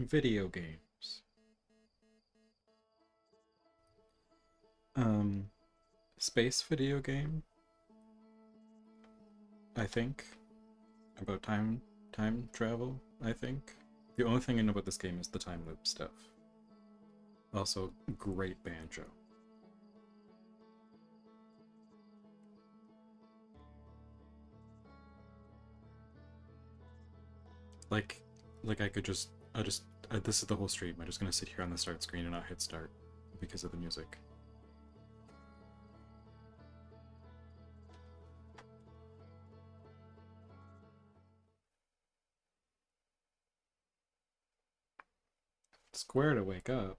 Video games. Space video game, I think. About time travel, I think. The only thing I know about this game is the time loop stuff. Also, great banjo. Like, I could just, this is the whole stream. I'm just gonna sit here on the start screen and not hit start because of the music. Square to wake up.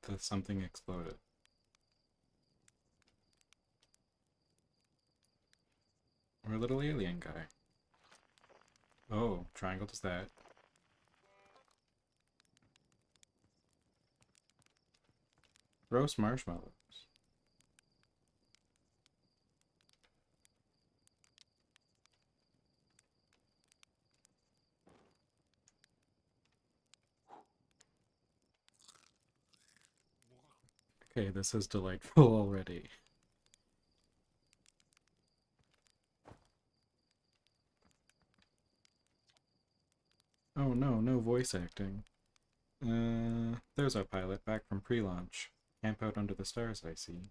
That something exploded. Or a little alien guy. Oh, triangle does that. Roast marshmallows. Okay, this is delightful already. Oh no, no voice acting. There's our pilot, back from pre-launch. Camp out under the stars, I see.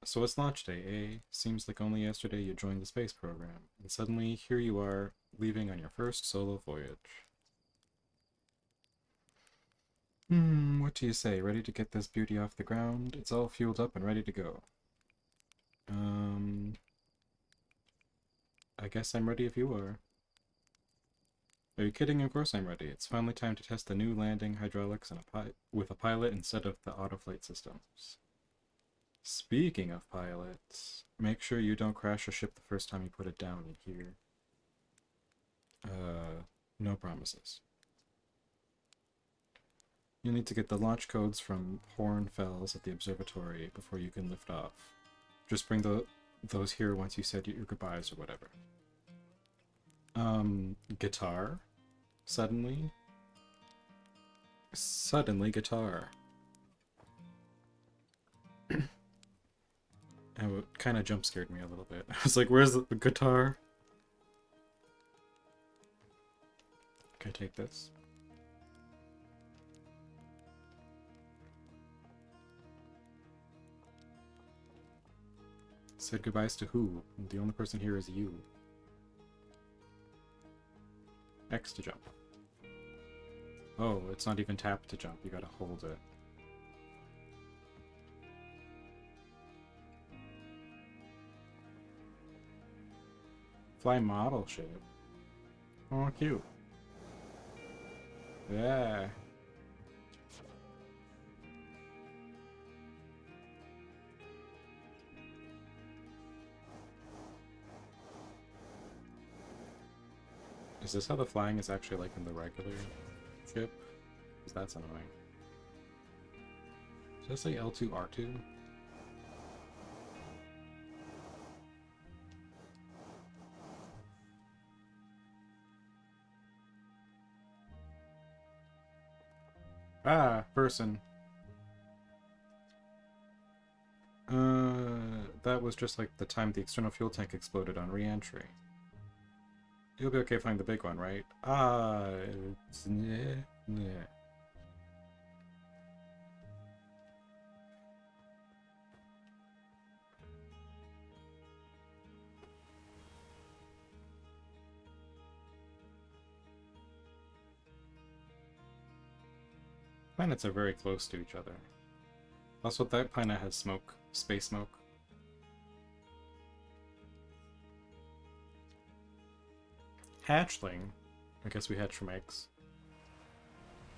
So it's launch day, eh? Seems like only yesterday you joined the space program, and suddenly here you are, leaving on your first solo voyage. What do you say? Ready to get this beauty off the ground? It's all fueled up and ready to go. I guess I'm ready if you are. Are you kidding? Of course I'm ready. It's finally time to test the new landing hydraulics and with a pilot instead of the autoflight systems. Speaking of pilots, make sure you don't crash a ship the first time you put it down in here. No promises. You'll need to get the launch codes from Horn Fells at the observatory before you can lift off. Just bring those here once you said your goodbyes or whatever. Guitar? Suddenly? Suddenly guitar. And it kind of jump scared me a little bit. I was like, where's the guitar? Can I take this? Said goodbyes to who? The only person here is you. X to jump. Oh, it's not even tap to jump. You gotta hold it. Fly model ship. Oh, cute. Yeah. Is this how the flying is actually like in the regular ship? Because that's annoying. Does that say L2, R2? Ah, person. That was just like the time the external fuel tank exploded on re-entry. You'll be okay finding the big one, right? Ah, it's... yeah. Planets are very close to each other. Also, that planet has smoke. Space smoke. Hatchling. I guess we hatch from eggs.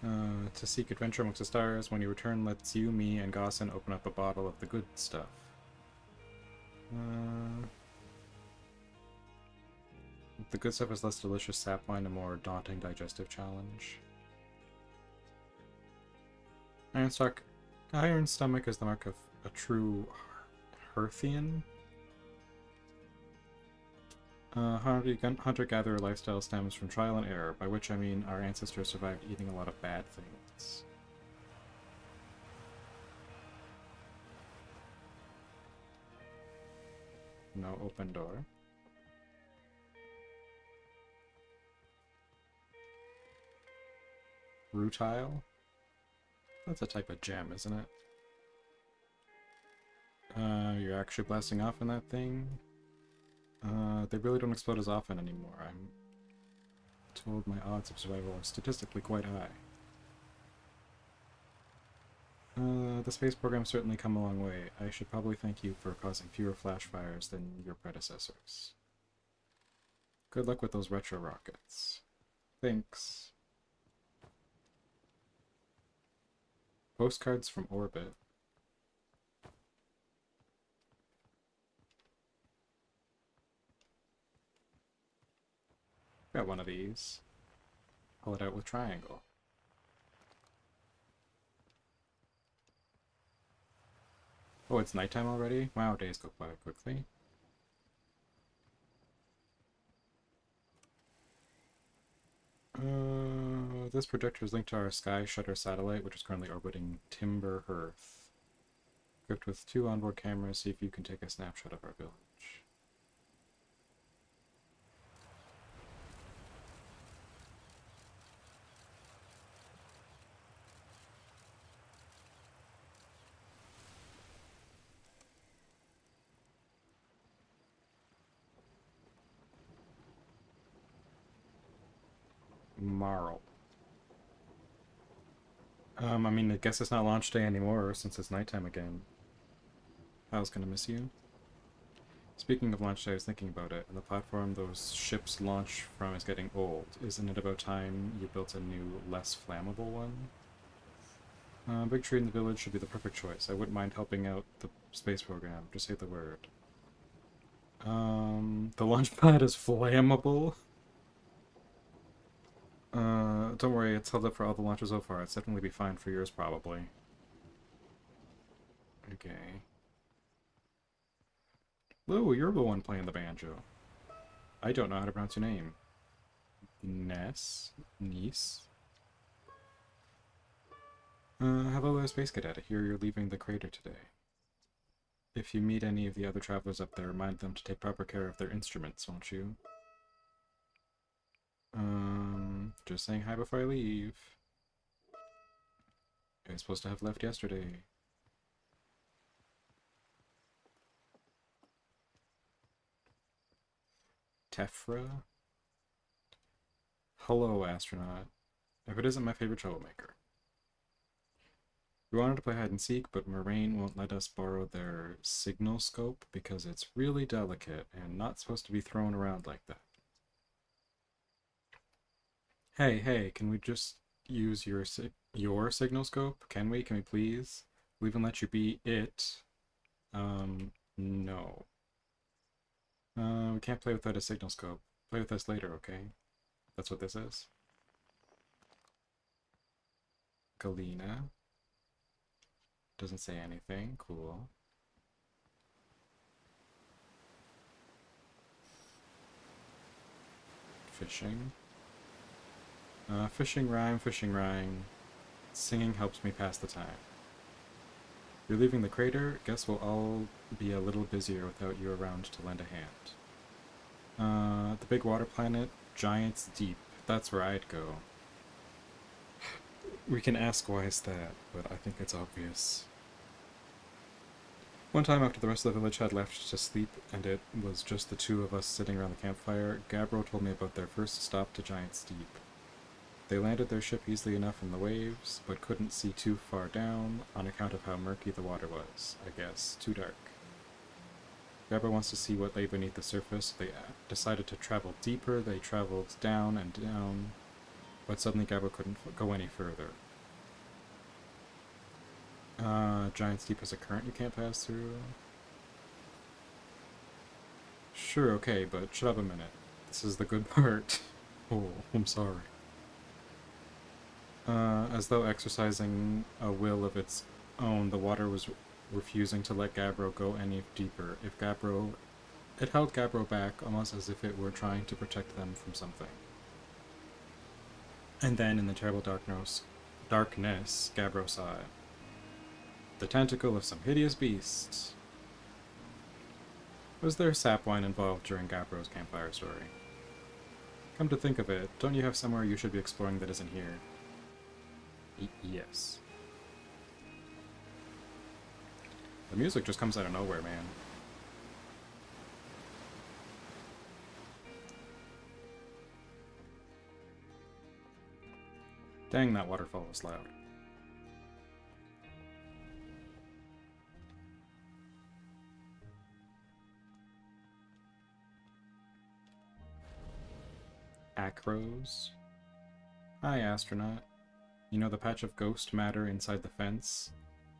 To seek adventure amongst the stars. When you return, let's you, me, and Gossin open up a bottle of the good stuff. The good stuff is less delicious sap wine, a more daunting digestive challenge. Iron stomach is the mark of a true Hearthian. Hunter-gatherer lifestyle stems from trial and error, by which I mean our ancestors survived eating a lot of bad things. No open door. Rutile? That's a type of gem, isn't it? You're actually blasting off in that thing? They really don't explode as often anymore. I'm told my odds of survival are statistically quite high. The space program's certainly come a long way. I should probably thank you for causing fewer flash fires than your predecessors. Good luck with those retro rockets. Thanks. Postcards from orbit. Got one of these. Pull it out with triangle. Oh, it's nighttime already? Wow, days go by quickly. This projector is linked to our Sky Shutter satellite, which is currently orbiting Timber Hearth. Equipped with 2 onboard cameras, see if you can take a snapshot of our village. Marl. I mean, I guess it's not launch day anymore since it's nighttime again. I was gonna miss you. Speaking of launch day, I was thinking about it, and the platform those ships launch from is getting old. Isn't it about time you built a new, less flammable one? Big tree in the village should be the perfect choice. I wouldn't mind helping out the space program. Just say the word. The launch pad is flammable? Don't worry, it's held up for all the launches so far. It's definitely be fine for yours, probably. Okay. Lou, you're the one playing the banjo. I don't know how to pronounce your name. Ness? Niece? Hello there, Space Cadet. I hear you're leaving the crater today. If you meet any of the other travelers up there, remind them to take proper care of their instruments, won't you? Just saying hi before I leave. I was supposed to have left yesterday. Tefra? Hello, astronaut. If it isn't my favorite troublemaker. We wanted to play hide and seek, but Moraine won't let us borrow their signal scope because it's really delicate and not supposed to be thrown around like that. Hey, can we just use your signal scope? Can we please? We'll even let you be it. No. We can't play without a signal scope. Play with us later, okay? That's what this is. Galena. Doesn't say anything. Cool. Fishing. Fishing rhyme. Singing helps me pass the time. You're leaving the crater? Guess we'll all be a little busier without you around to lend a hand. The big water planet, Giant's Deep. That's where I'd go. We can ask why is that, but I think it's obvious. One time after the rest of the village had left to sleep, and it was just the 2 of us sitting around the campfire, Gabbro told me about their first stop to Giant's Deep. They landed their ship easily enough in the waves, but couldn't see too far down on account of how murky the water was, I guess. Too dark. Gabbro wants to see what lay beneath the surface. They decided to travel deeper. They traveled down and down, but suddenly Gabbro couldn't go any further. Giant's Deep has a current you can't pass through. Sure, okay, but shut up a minute. This is the good part. Oh, I'm sorry. As though exercising a will of its own, the water was refusing to let Gabbro go any deeper. It held Gabbro back, almost as if it were trying to protect them from something. And then, in the terrible darkness, Gabbro saw it. The tentacle of some hideous beast. Was there sap wine involved during Gabbro's campfire story? Come to think of it, don't you have somewhere you should be exploring that isn't here? Yes. The music just comes out of nowhere, man. Dang, that waterfall was loud. Acros. Hi, astronaut. You know the patch of ghost matter inside the fence?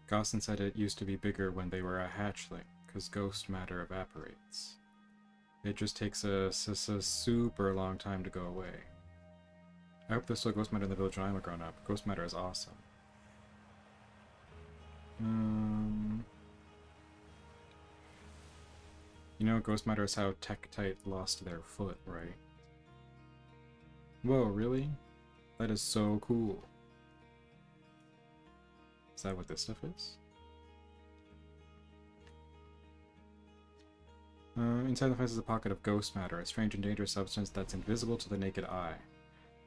Gosson said it used to be bigger when they were a hatchling, because ghost matter evaporates. It just takes a super long time to go away. I hope there's still ghost matter in the village when I'm a grown-up. Ghost matter is awesome. You know, ghost matter is how Tektite lost their foot, right? Whoa, really? That is so cool. Is that what this stuff is? Inside the fence is a pocket of ghost matter, a strange and dangerous substance that's invisible to the naked eye.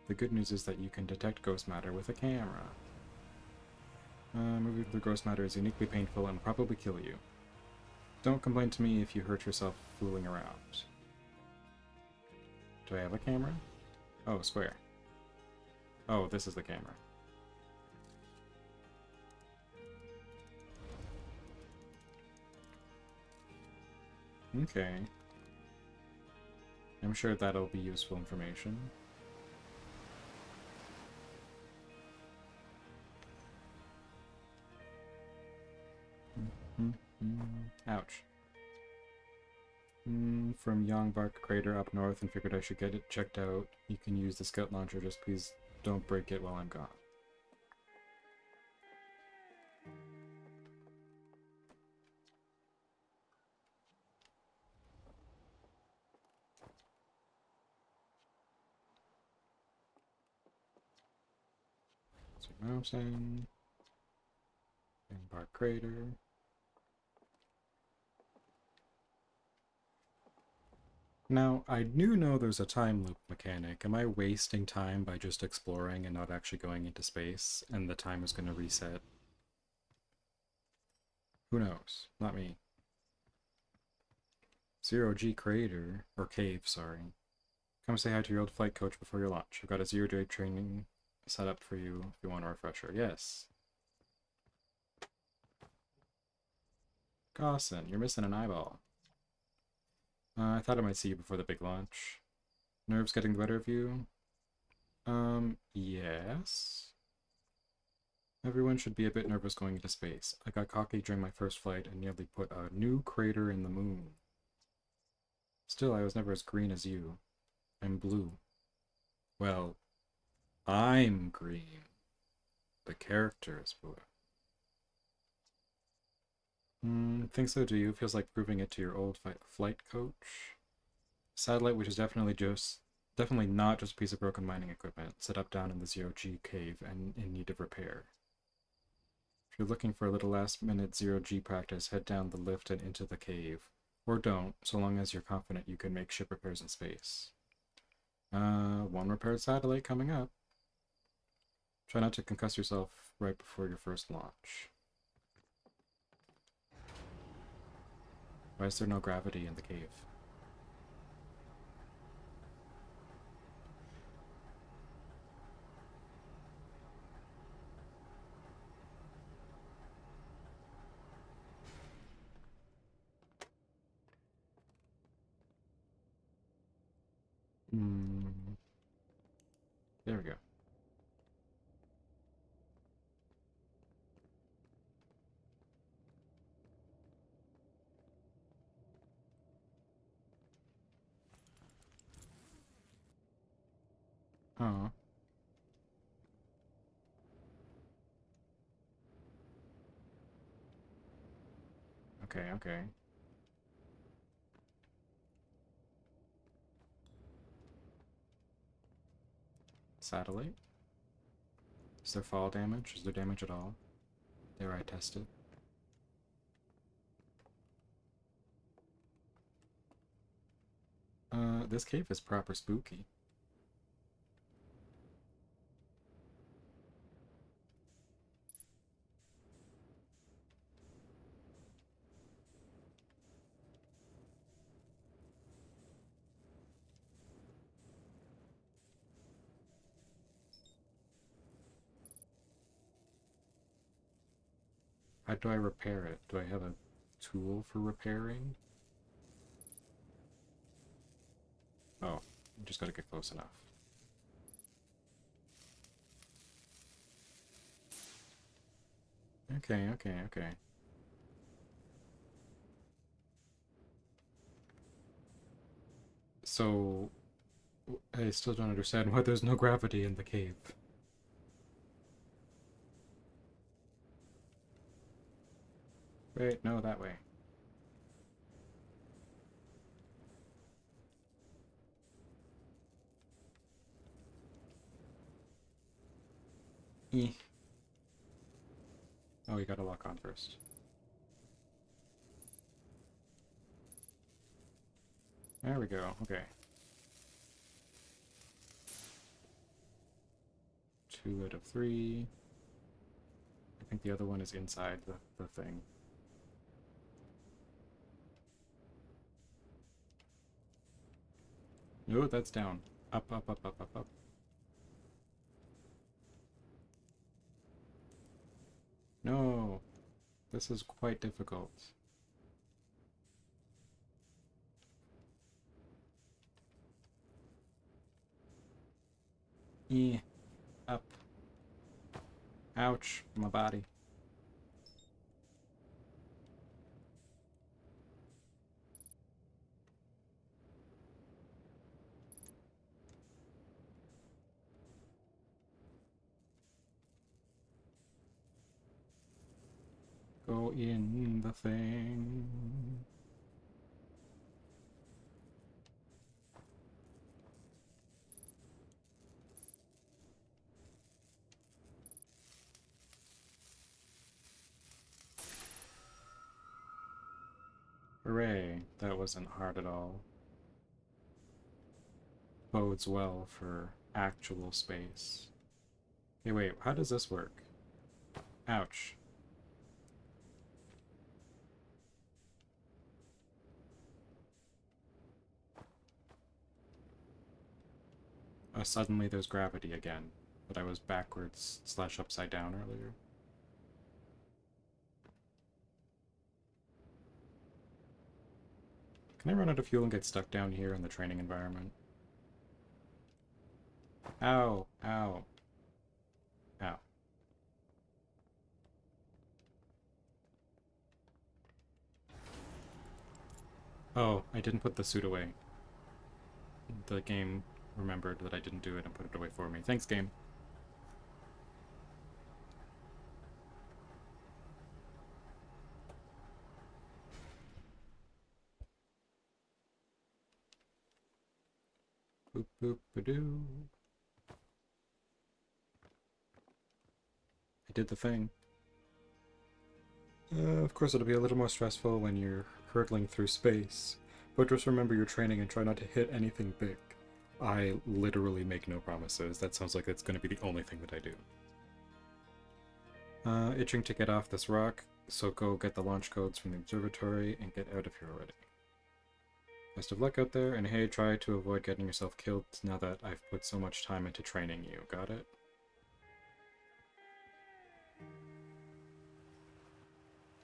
The good news is that you can detect ghost matter with a camera. Moving through ghost matter is uniquely painful and will probably kill you. Don't complain to me if you hurt yourself fooling around. Do I have a camera? Oh, square. Oh, this is the camera. Okay. I'm sure that'll be useful information. Ouch. From Yongbark Crater up north and figured I should get it checked out. You can use the scout launcher, just please don't break it while I'm gone. Mountain. Yongbark Crater. Now, I do know there's a time loop mechanic. Am I wasting time by just exploring and not actually going into space, and the time is going to reset? Who knows? Not me. 0G Crater, or Cave, sorry. Come say hi to your old flight coach before your launch. I've got a 0-day training set up for you if you want a refresher. Yes. Gosson, you're missing an eyeball. I thought I might see you before the big launch. Nerves getting the better of you? Yes. Everyone should be a bit nervous going into space. I got cocky during my first flight and nearly put a new crater in the moon. Still, I was never as green as you. I'm blue. Well, I'm green. The character is blue. Think so, do you? Feels like proving it to your old flight coach. Satellite, which is definitely not just a piece of broken mining equipment, set up down in the 0G cave and in need of repair. If you're looking for a little last-minute 0G practice, head down the lift and into the cave. Or don't, so long as you're confident you can make ship repairs in space. One repaired satellite coming up. Try not to concuss yourself right before your first launch. Why is there no gravity in the cave? There we go. Oh. Okay, okay. Satellite? Is there fall damage? Is there damage at all? Dare I test it? This cave is proper spooky. How do I repair it? Do I have a tool for repairing? Oh, you just gotta get close enough. Okay, okay, okay. So, I still don't understand why there's no gravity in the cave. Wait, no, that way. Eh. Oh, you gotta lock on first. There we go, okay. 2 out of 3. I think the other one is inside the thing. No, that's down. Up, up, up, up, up, up. No! This is quite difficult. Eh. Up. Ouch, my body. Go in the thing. Hooray, that wasn't hard at all. Bodes well for actual space. Hey, wait, how does this work? Ouch. Suddenly there's gravity again, but I was backwards / upside down earlier. Can I run out of fuel and get stuck down here in the training environment? Ow, ow, ow. Oh, I didn't put the suit away. The game remembered that I didn't do it and put it away for me. Thanks, game. Boop boop ba-doo. I did the thing. Of course it'll be a little more stressful when you're hurtling through space, but just remember your training and try not to hit anything big. I literally make no promises. That sounds like it's going to be the only thing that I do. Itching to get off this rock, so go get the launch codes from the observatory and get out of here already. Best of luck out there, and hey, try to avoid getting yourself killed now that I've put so much time into training you. Got it?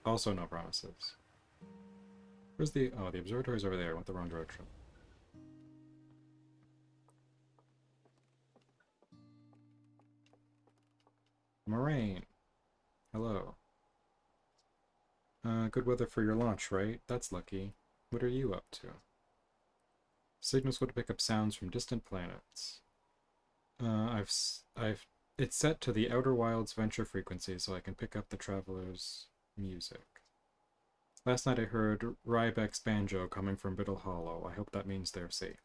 Also no promises. Where's the... oh, the observatory's over there. I went the wrong direction. Moraine! Hello. Good weather for your launch, right? That's lucky. What are you up to? Signals would pick up sounds from distant planets. It's set to the Outer Wilds venture frequency, so I can pick up the traveler's music. Last night I heard Rybeck's banjo coming from Biddle Hollow. I hope that means they're safe.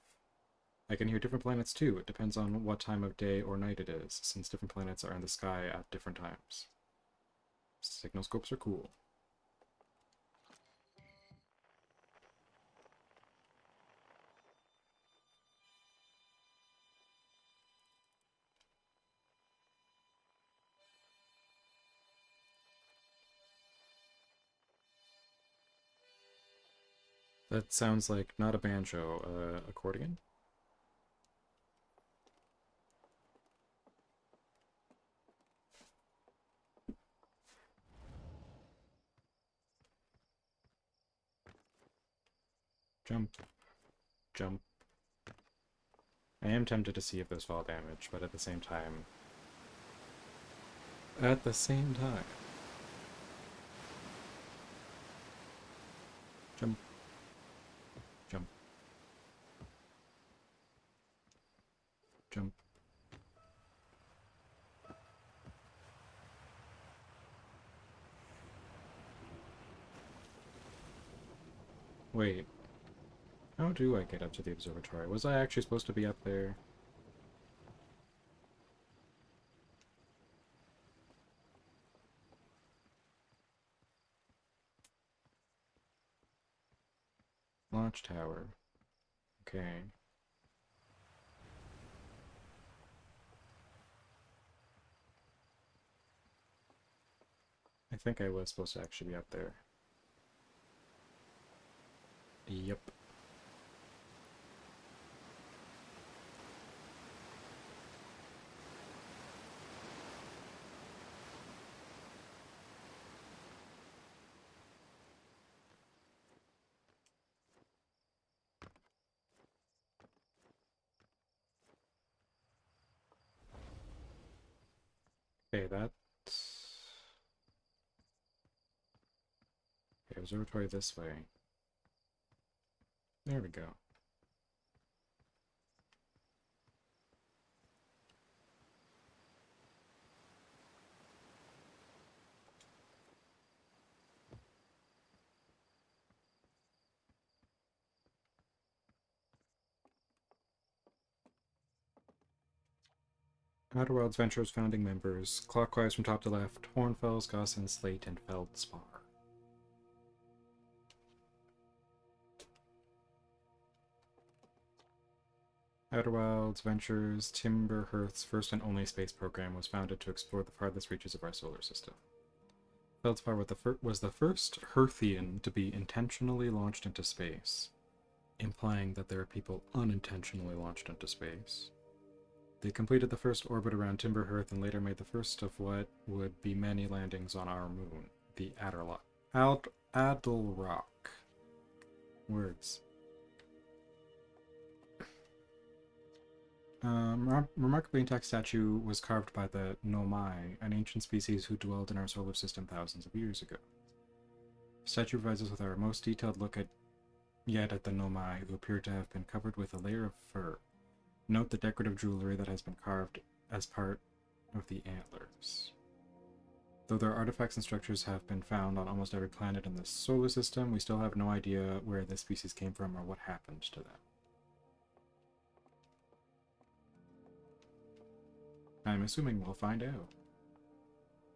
I can hear different planets too. It depends on what time of day or night it is, since different planets are in the sky at different times. Signal scopes are cool. That sounds like not a banjo, accordion? Jump. Jump. I am tempted to see if there's fall damage, but at the same time... Jump. Jump. Jump. Wait. How do I get up to the observatory? Was I actually supposed to be up there? Launch tower. Okay. I think I was supposed to actually be up there. Yep. Okay, that's... Okay, observatory this way. There we go. Outer Wilds Ventures founding members, clockwise from top to left, Hornfels, Gossin, Slate, and Feldspar. Outer Wilds Ventures, Timberhearth's first and only space program, was founded to explore the farthest reaches of our solar system. Feldspar was the first Hearthian to be intentionally launched into space, implying that there are people unintentionally launched into space. They completed the first orbit around Timberhearth and later made the first of what would be many landings on our moon, the Adelrock. Words. Remarkably intact statue was carved by the Nomai, an ancient species who dwelled in our solar system thousands of years ago. The statue provides us with our most detailed look yet at the Nomai, who appear to have been covered with a layer of fur. Note the decorative jewelry that has been carved as part of the antlers. Though their artifacts and structures have been found on almost every planet in the solar system, we still have no idea where this species came from or what happened to them. I'm assuming we'll find out.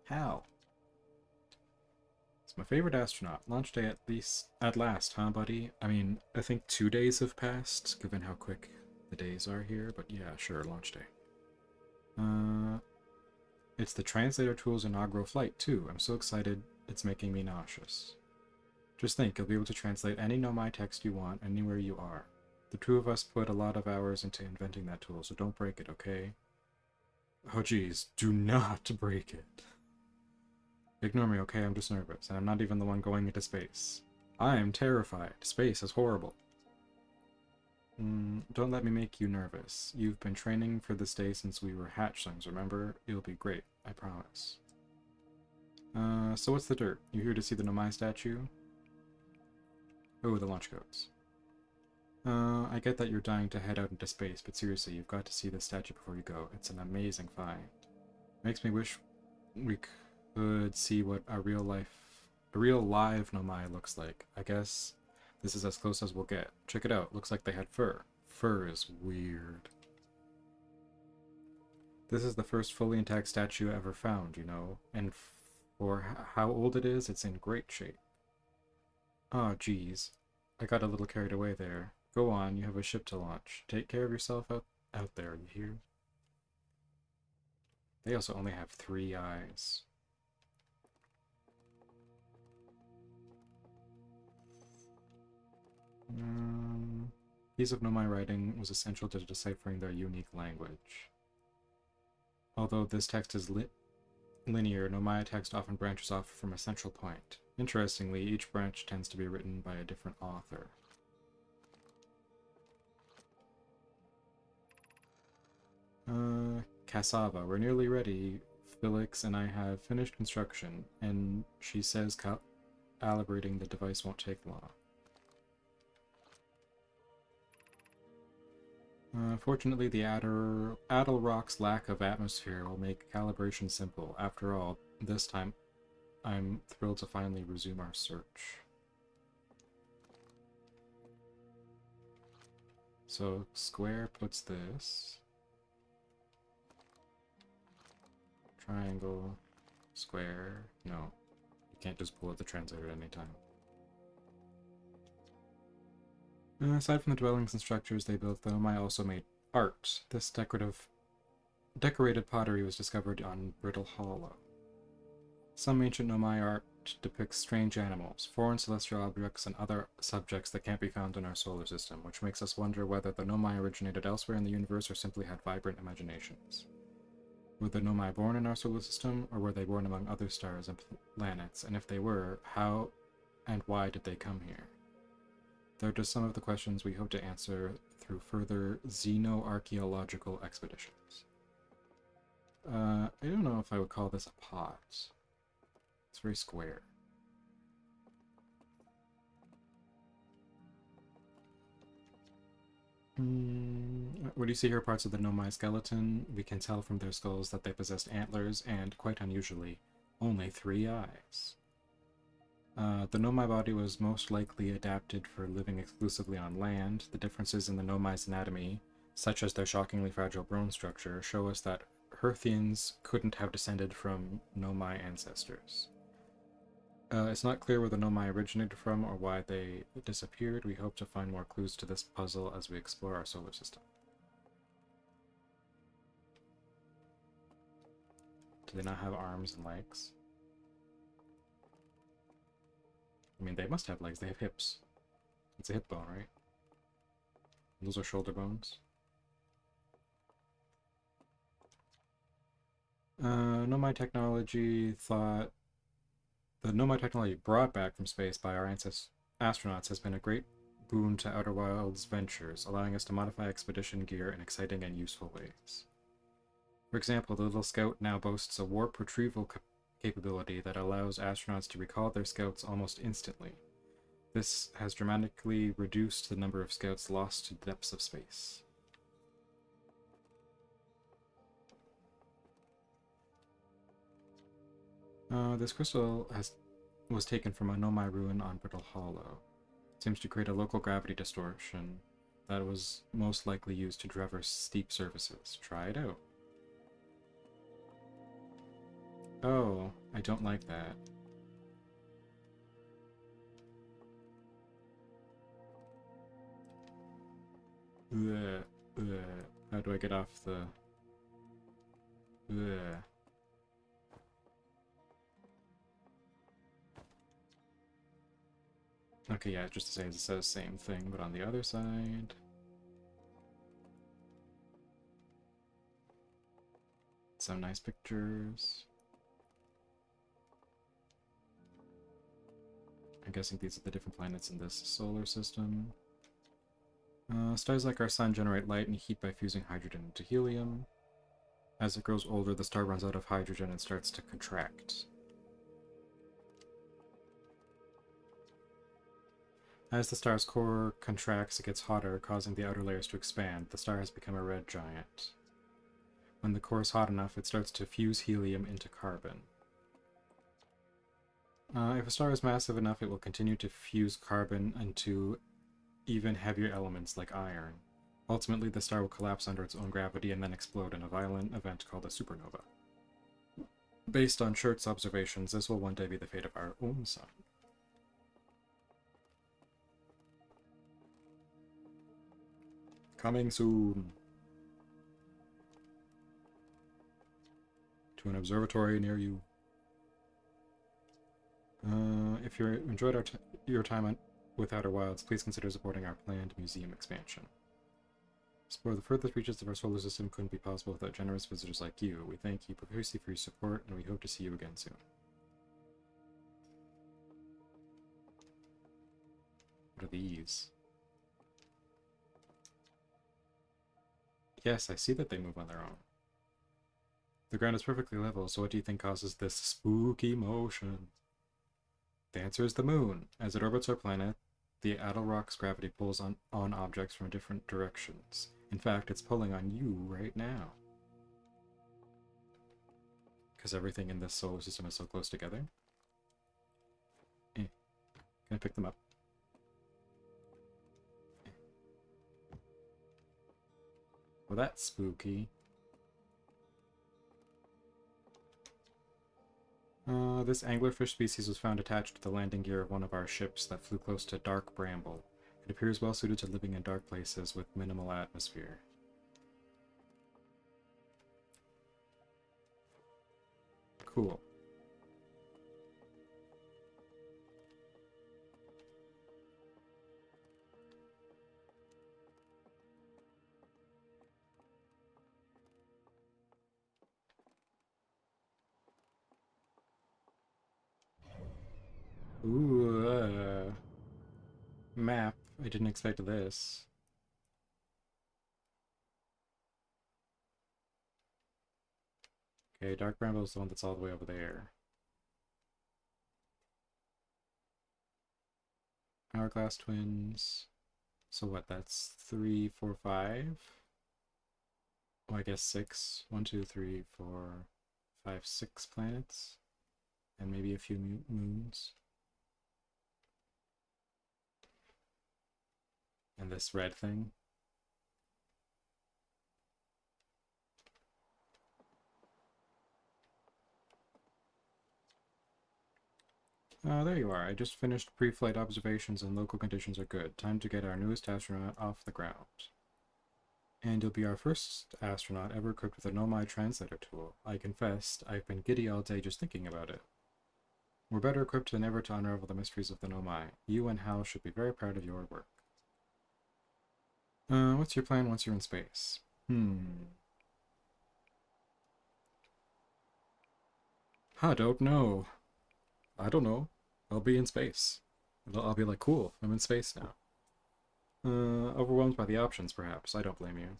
How? It's my favorite astronaut. Launch day at last, huh, buddy? I mean, I think 2 days have passed, given how quick the days are here, but yeah, sure, launch day. It's the translator tool's inaugural flight, too. I'm so excited, it's making me nauseous. Just think, you'll be able to translate any Nomai text you want, anywhere you are. The two of us put a lot of hours into inventing that tool, so don't break it, okay? Oh geez, do not break it. Ignore me, okay? I'm just nervous, and I'm not even the one going into space. I am terrified. Space is horrible. Don't let me make you nervous. You've been training for this day since we were hatchlings, remember? It'll be great, I promise. So what's the dirt? You here to see the Nomai statue? Oh, the launch codes. I get that you're dying to head out into space, but seriously, you've got to see this statue before you go. It's an amazing find. Makes me wish we could see what a real life a real live Nomai looks like. I guess this is as close as we'll get. Check it out. Looks like they had fur. Fur is weird. This is the first fully intact statue ever found, you know, and for how old it is, it's in great shape. Oh, geez. I got a little carried away there. Go on, you have a ship to launch. Take care of yourself out there, you hear? They also only have 3 eyes. Piece of Nomai writing was essential to deciphering their unique language. Although this text is linear, Nomai text often branches off from a central point. Interestingly, each branch tends to be written by a different author. Cassava, we're nearly ready. Felix and I have finished construction, and she says calibrating the device won't take long. Fortunately, the Adel Rock's lack of atmosphere will make calibration simple. After all, this time I'm thrilled to finally resume our search. So, square puts this. Triangle, square. No, you can't just pull out the translator at any time. Aside from the dwellings and structures they built, the Nomai also made art. This decorated pottery was discovered on Brittle Hollow. Some ancient Nomai art depicts strange animals, foreign celestial objects, and other subjects that can't be found in our solar system, which makes us wonder whether the Nomai originated elsewhere in the universe or simply had vibrant imaginations. Were the Nomai born in our solar system, or were they born among other stars and planets? And if they were, how and why did they come here? They're just some of the questions we hope to answer through further xenoarchaeological expeditions. I don't know if I would call this a pot. It's very square. What do you see here? Parts of the Nomai skeleton. We can tell from their skulls that they possessed antlers and, quite unusually, only 3 eyes. The Nomai body was most likely adapted for living exclusively on land. The differences in the Nomai's anatomy, such as their shockingly fragile bone structure, show us that Hearthians couldn't have descended from Nomai ancestors. It's not clear where the Nomai originated from or why they disappeared. We hope to find more clues to this puzzle as we explore our solar system. Do they not have arms and legs? I mean, they must have legs. They have hips. It's a hip bone, right? Those are shoulder bones. Nomai technology thought... The Nomai technology brought back from space by our astronauts has been a great boon to Outer Wilds ventures, allowing us to modify expedition gear in exciting and useful ways. For example, the little scout now boasts a warp retrieval capability that allows astronauts to recall their scouts almost instantly. This has dramatically reduced the number of scouts lost to the depths of space. This crystal was taken from a Nomai ruin on Brittle Hollow. It seems to create a local gravity distortion that was most likely used to traverse steep surfaces. Try it out. Oh, I don't like that. How do I get off the... Okay, yeah, just to say it says same thing, but on the other side... Some nice pictures. I'm guessing these are the different planets in this solar system. Stars like our sun generate light and heat by fusing hydrogen into helium. As it grows older, the star runs out of hydrogen and starts to contract. As the star's core contracts, it gets hotter, causing the outer layers to expand. The star has become a red giant. When the core is hot enough, it starts to fuse helium into carbon. If a star is massive enough, it will continue to fuse carbon into even heavier elements like iron. Ultimately, the star will collapse under its own gravity and then explode in a violent event called a supernova. Based on Schur's observations, this will one day be the fate of our own sun. Coming soon. To an observatory near you. If you enjoyed your time with Outer Wilds, please consider supporting our planned museum expansion. Explore the furthest reaches of our solar system couldn't be possible without generous visitors like you. We thank you profusely for your support, and we hope to see you again soon. What are these? Yes, I see that they move on their own. The ground is perfectly level, so what do you think causes this spooky motion? The answer is the moon. As it orbits our planet, the Adel rock's gravity pulls on objects from different directions. In fact, it's pulling on you right now. Because everything in this solar system is so close together. Can I pick them up? Well, that's spooky. This anglerfish species was found attached to the landing gear of one of our ships that flew close to dark bramble. It appears well suited to living in dark places with minimal atmosphere. Cool. Ooh, map. I didn't expect this. Okay, Dark Bramble is the one that's all the way over there. Hourglass Twins. So what, that's 3, 4, 5? Oh, I guess 6. 1, 2, 3, 4, 5, 6 planets. And maybe a few moons. And this red thing. There you are. I just finished pre-flight observations and local conditions are good. Time to get our newest astronaut off the ground. And you'll be our first astronaut ever equipped with a Nomai translator tool. I confessed, I've been giddy all day just thinking about it. We're better equipped than ever to unravel the mysteries of the Nomai. You and Hal should be very proud of your work. What's your plan once you're in space? I don't know. I don't know. I'll be in space. I'll be like, cool, I'm in space now. Overwhelmed by the options, perhaps. I don't blame you.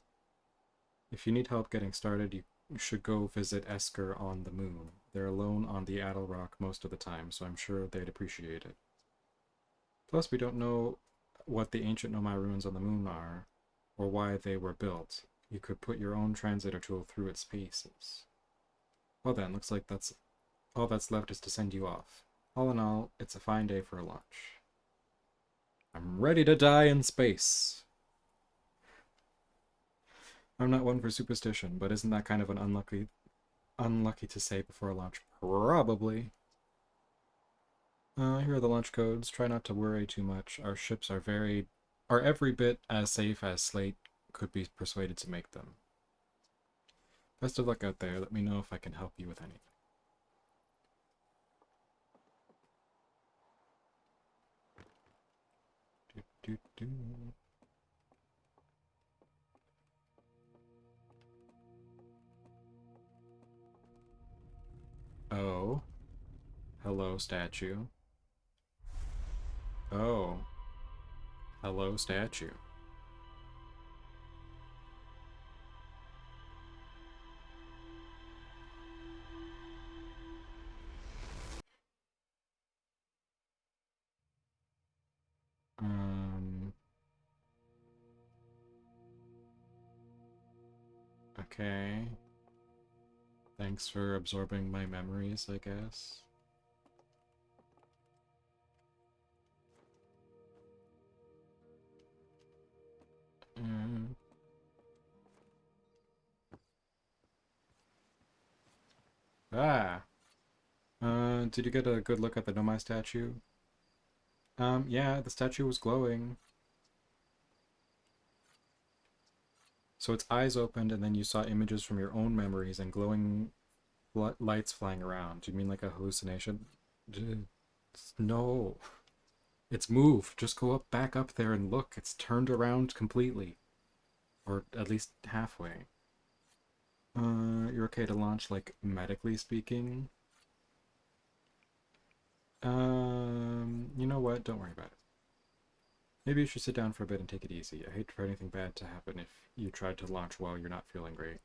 If you need help getting started, you should go visit Esker on the moon. They're alone on the Adel Rock most of the time, so I'm sure they'd appreciate it. Plus, we don't know what the ancient Nomai ruins on the moon are, or why they were built. You could put your own translator tool through its paces. Well then, looks like that's all that's left is to send you off. All in all, it's a fine day for a launch. I'm ready to die in space. I'm not one for superstition, but isn't that kind of an unlucky to say before a launch? Probably. Here are the launch codes. Try not to worry too much. Our ships are every bit as safe as Slate could be persuaded to make them. Best of luck out there. Let me know if I can help you with anything. Oh. Hello, statue. Oh. Hello, statue. Okay. Thanks for absorbing my memories, I guess. Ah. Did you get a good look at the Nomai statue? Yeah, the statue was glowing. So its eyes opened and then you saw images from your own memories and glowing lights flying around. Do you mean like a hallucination? No. It's moved. Just go back up there and look. It's turned around completely. Or at least halfway. You're okay to launch, like, medically speaking? You know what? Don't worry about it. Maybe you should sit down for a bit and take it easy. I hate for anything bad to happen if you tried to launch while you're not feeling great.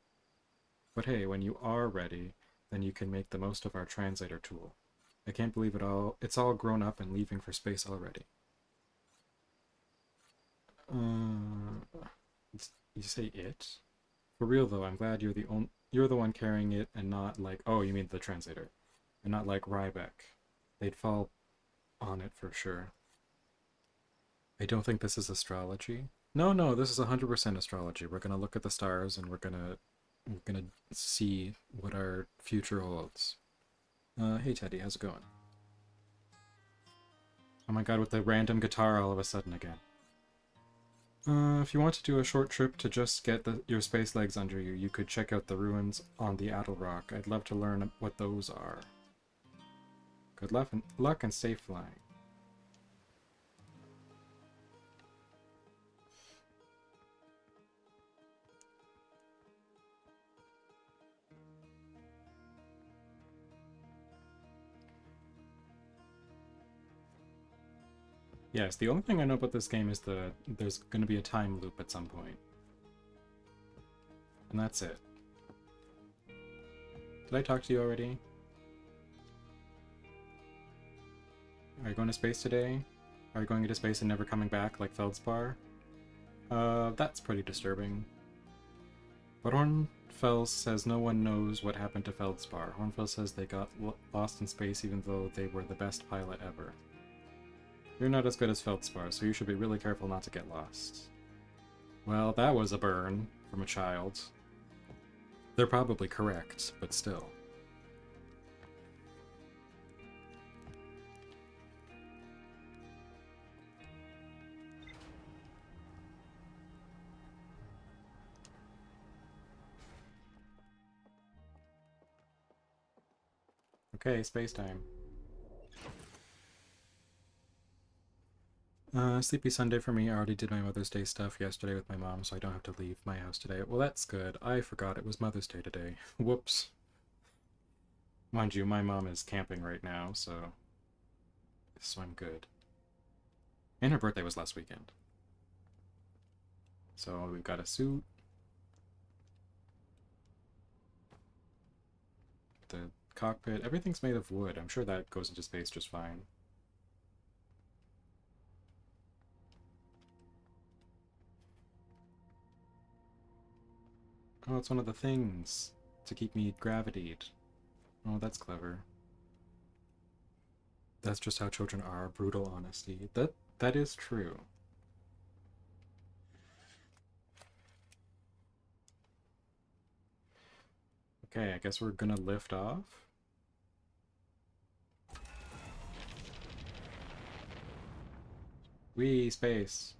But hey, when you are ready, then you can make the most of our translator tool. I can't believe it all. It's all grown up and leaving for space already. You say it? For real though, I'm glad you're the one carrying it and not like, oh, you mean the translator, and not like Rybeck. They'd fall on it for sure. I don't think this is astrology. No, this is 100% astrology. We're gonna look at the stars and we're gonna see what our future holds. Hey Teddy, how's it going? Oh my god, with the random guitar all of a sudden again. If you want to do a short trip to just get your space legs under you, you could check out the ruins on the Addle Rock. I'd love to learn what those are. Good luck and safe flying. Yes, the only thing I know about this game is there's going to be a time loop at some point. And that's it. Did I talk to you already? Are you going to space today? Are you going into space and never coming back like Feldspar? That's pretty disturbing. But Hornfels says no one knows what happened to Feldspar. Hornfels says they got lost in space even though they were the best pilot ever. You're not as good as Feldspar, so you should be really careful not to get lost. Well, that was a burn from a child. They're probably correct, but still. Okay, space time. Sleepy Sunday for me. I already did my Mother's Day stuff yesterday with my mom, so I don't have to leave my house today. Well, that's good. I forgot it was Mother's Day today. Whoops. Mind you, my mom is camping right now, so I'm good. And her birthday was last weekend. So we've got a suit. The cockpit. Everything's made of wood. I'm sure that goes into space just fine. Oh, it's one of the things to keep me gravitied. Oh, that's clever. That's just how children are. Brutal honesty. That is true. Okay, I guess we're gonna lift off. Whee, space.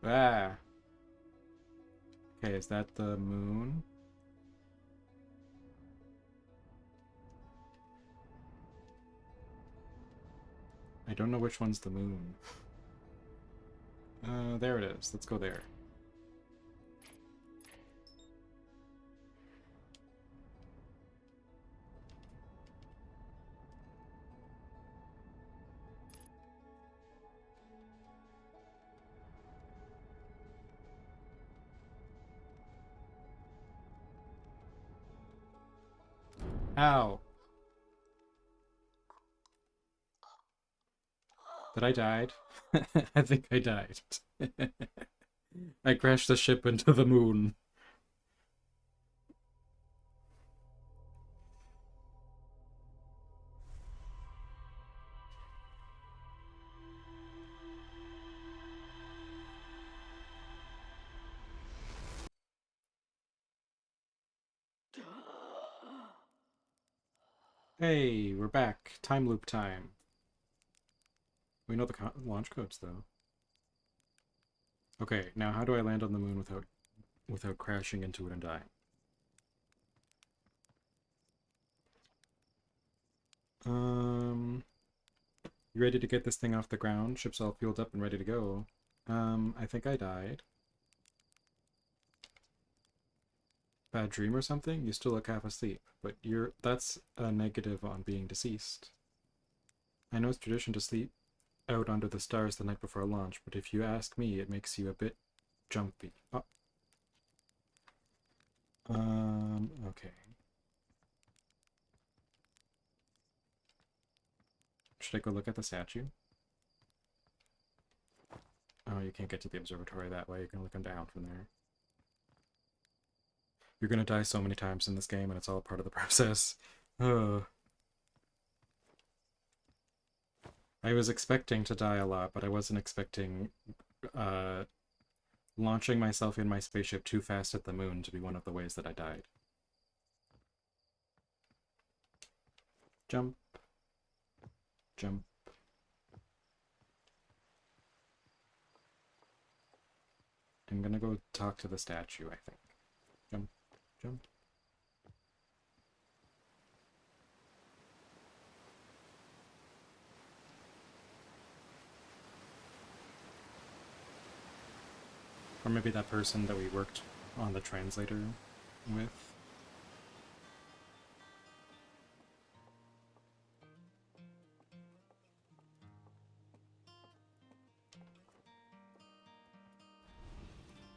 Ah. Okay, is that the moon? I don't know which one's the moon. There it is. Let's go there. Ow! Did I died? I think I died. I crashed the ship into the moon. Hey, we're back. Time loop time. We know the launch codes, though. Okay, now how do I land on the moon without crashing into it and dying? You ready to get this thing off the ground? Ship's all fueled up and ready to go. I think I died. Bad dream or something? You still look half asleep, but that's a negative on being deceased. I know it's tradition to sleep out under the stars the night before launch, but if you ask me, it makes you a bit jumpy. Oh. Okay. Should I go look at the statue? Oh, you can't get to the observatory that way. You can look them down from there. You're gonna die so many times in this game, and it's all part of the process. I was expecting to die a lot, but I wasn't expecting launching myself in my spaceship too fast at the moon to be one of the ways that I died. Jump. Jump. I'm gonna go talk to the statue, I think. Jump. Jump. Or maybe that person that we worked on the translator with.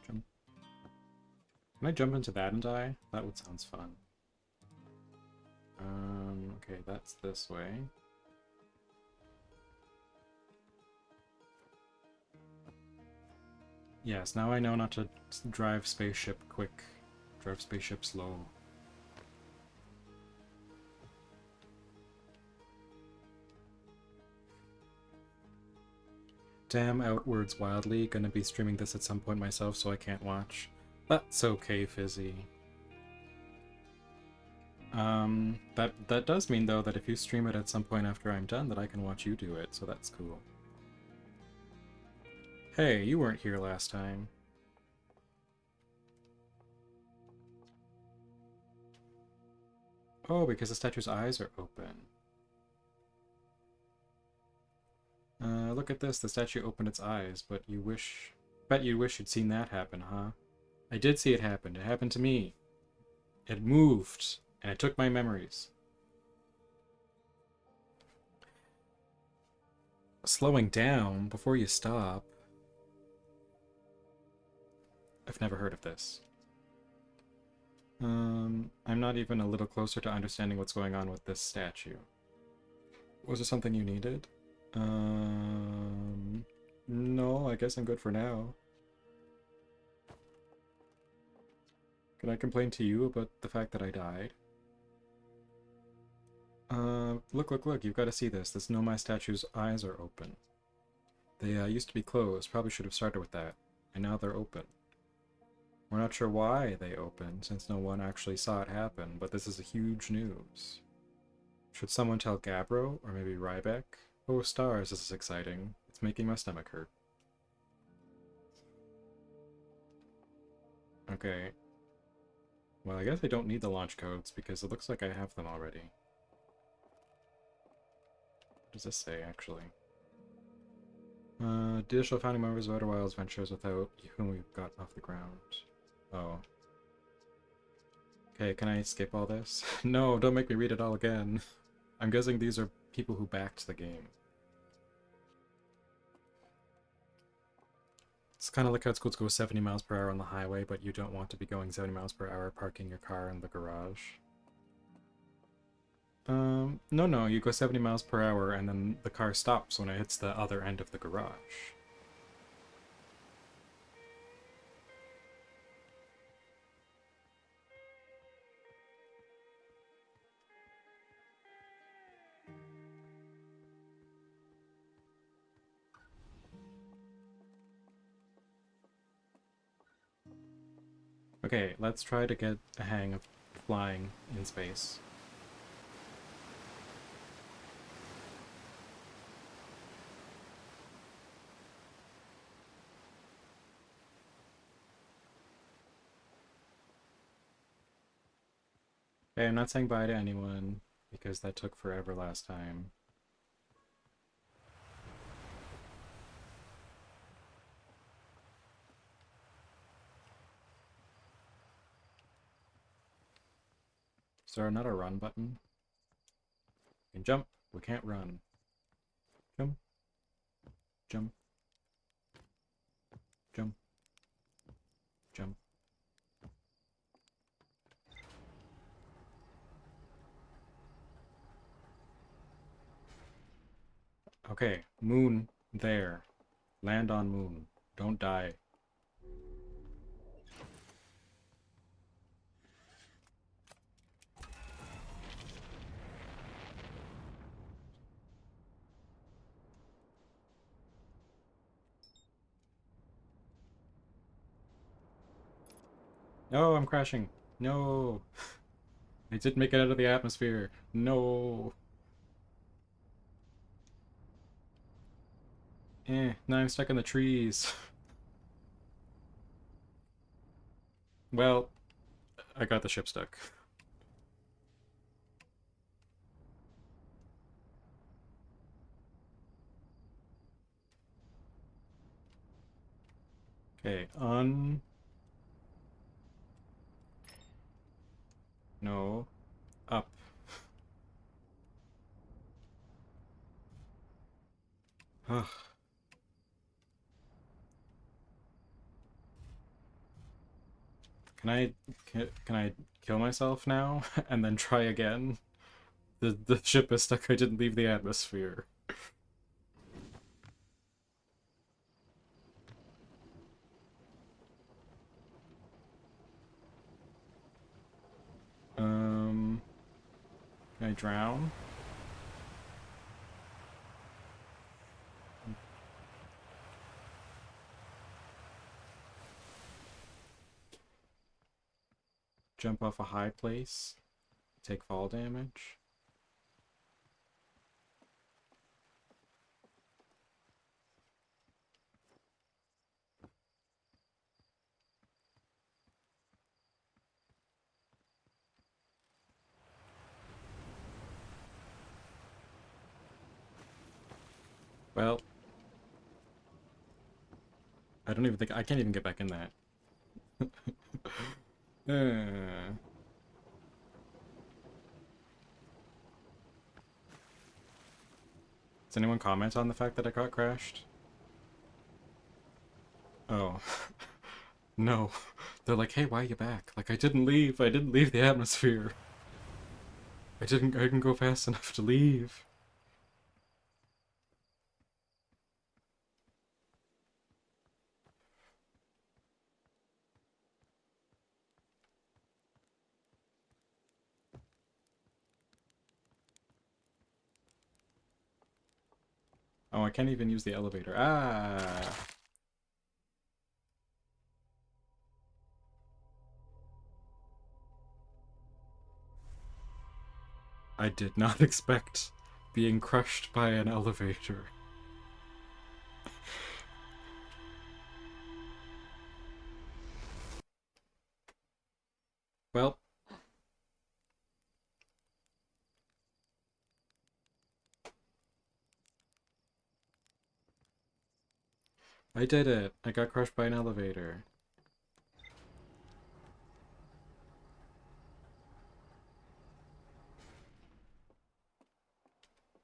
Jump. Can I jump into that and die? That would sound fun. Okay, that's this way. Yes, now I know not to drive spaceship quick. Drive spaceship slow. Damn Outwards Wildly, gonna be streaming this at some point myself, so I can't watch. That's okay, Fizzy. That does mean, though, that if you stream it at some point after I'm done, that I can watch you do it, so that's cool. Hey, you weren't here last time. Oh, because the statue's eyes are open. Look at this, the statue opened its eyes, but bet you wish you'd seen that happen, huh? I did see it happen. It happened to me. It moved, and it took my memories. Slowing down before you stop. I've never heard of this. I'm not even a little closer to understanding what's going on with this statue. Was it something you needed? No, I guess I'm good for now. Can I complain to you about the fact that I died? Look, you've got to see this. This Nomai statue's eyes are open. They used to be closed, probably should have started with that. And now they're open. We're not sure why they opened, since no one actually saw it happen, but this is a huge news. Should someone tell Gabbro, or maybe Rybeck? Oh stars, this is exciting. It's making my stomach hurt. Okay. Well, I guess I don't need the launch codes, because it looks like I have them already. What does this say, actually? Digital founding members of Outer Wilds ventures without whom we've gotten off the ground. Oh. Okay, can I skip all this? No, don't make me read it all again. I'm guessing these are people who backed the game. It's kind of like how it's cool to go 70 miles per hour on the highway, but you don't want to be going 70 miles per hour parking your car in the garage. No, you go 70 miles per hour and then the car stops when it hits the other end of the garage. Okay, let's try to get a hang of flying in space. Okay, I'm not saying bye to anyone, because that took forever last time. Is there not a run button? We can jump, we can't run. Jump. Jump. Jump. Jump. Okay, moon there. Land on moon. Don't die. No, I'm crashing. No. I didn't make it out of the atmosphere. No. Now I'm stuck in the trees. Well, I got the ship stuck. Okay, No. Up. Ugh. Can I... Can I kill myself now? And then try again? The ship is stuck. I didn't leave the atmosphere. Can I drown? Jump off a high place? Take fall damage? Well, I don't even think I can't even get back in that. Does anyone comment on the fact that I got crashed? Oh. No. They're like, hey, why are you back? Like, I didn't leave. I didn't leave the atmosphere. I didn't go fast enough to leave. Oh, I can't even use the elevator. Ah! I did not expect being crushed by an elevator. Well, I did it. I got crushed by an elevator.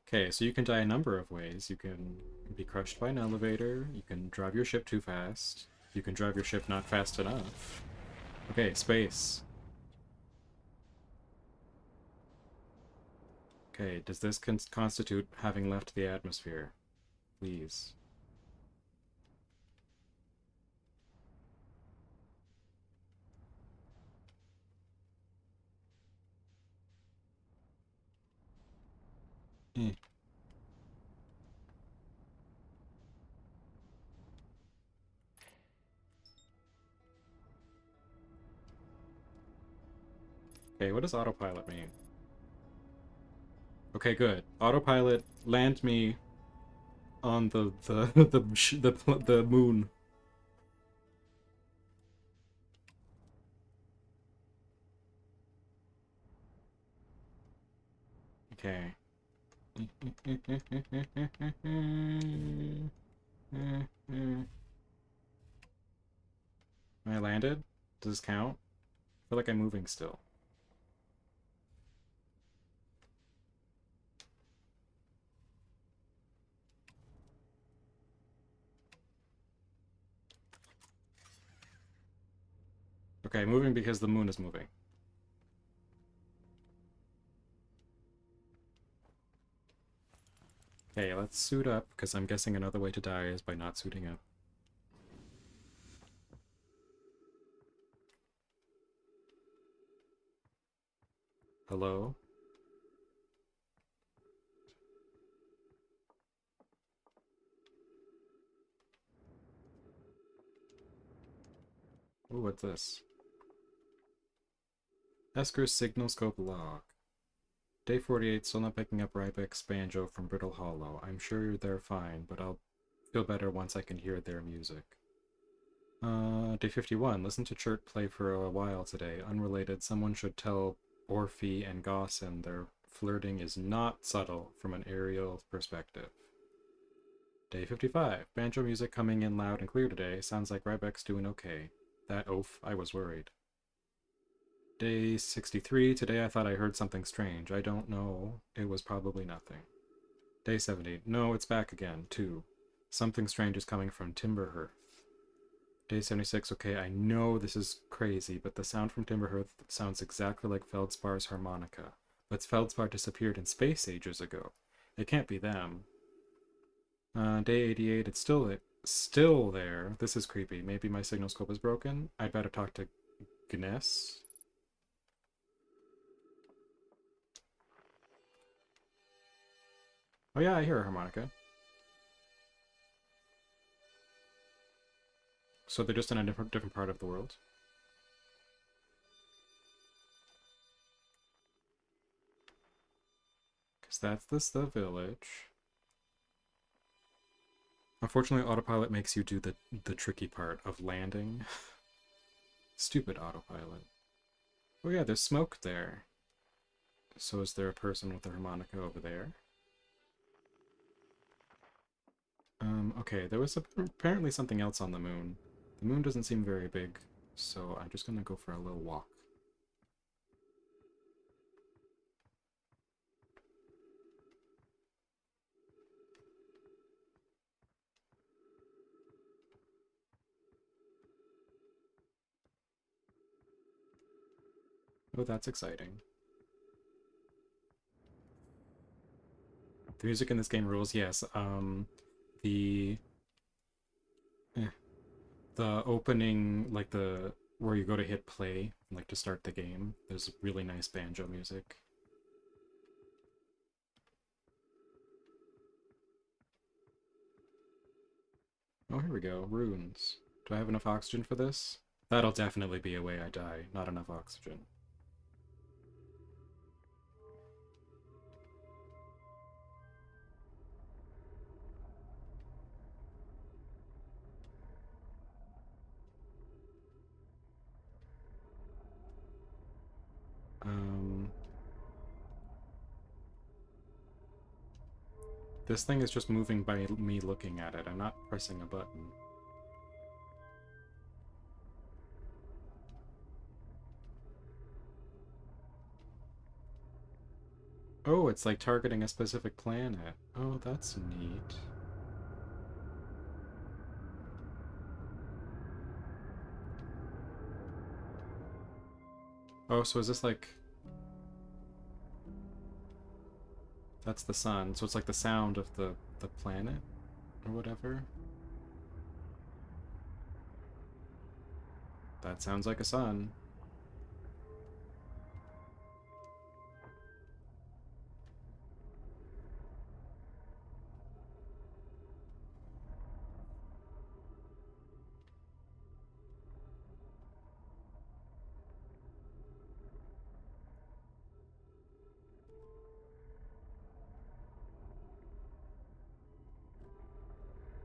Okay, so you can die a number of ways. You can be crushed by an elevator, you can drive your ship too fast, you can drive your ship not fast enough. Okay, space. Okay, does this constitute having left the atmosphere? Please. Eh. Okay, what does autopilot mean? Okay, good. Autopilot, land me on the moon. Okay. I landed? Does this count? I feel like I'm moving still. Okay, moving because the moon is moving. Okay, let's suit up, because I'm guessing another way to die is by not suiting up. Hello? Ooh, what's this? Esker's Signal Scope Log. Day 48, still not picking up Rybek's banjo from Brittle Hollow. I'm sure they're fine, but I'll feel better once I can hear their music. Day 51, listen to Chert play for a while today. Unrelated, someone should tell Orphe and Gossin their flirting is not subtle from an aerial perspective. Day 55, banjo music coming in loud and clear today. Sounds like Rybek's doing okay. That oaf, I was worried. Day 63, today I thought I heard something strange. I don't know. It was probably nothing. Day 70, no, it's back again, too. Something strange is coming from Timberhearth. Day 76, okay, I know this is crazy, but the sound from Timberhearth sounds exactly like Feldspar's harmonica. But Feldspar disappeared in space ages ago. It can't be them. Day 88, it's still there. This is creepy. Maybe my signal scope is broken? I'd better talk to Gness. Oh yeah, I hear a harmonica. So they're just in a different part of the world. Because that's the village. Unfortunately, autopilot makes you do the tricky part of landing. Stupid autopilot. Oh yeah, there's smoke there. So is there a person with a harmonica over there? Okay, there was apparently something else on the moon. The moon doesn't seem very big, so I'm just gonna go for a little walk. Oh, that's exciting. The music in this game rules, yes. The... Eh, the opening, like where you go to hit play, like to start the game, there's really nice banjo music. Oh, here we go. Runes. Do I have enough oxygen for this? That'll definitely be a way I die. Not enough oxygen. This thing is just moving by me looking at it. I'm not pressing a button. Oh, it's like targeting a specific planet. Oh, that's neat. Oh, so is this like... That's the sun, so it's like the sound of the planet? Or whatever? That sounds like a sun.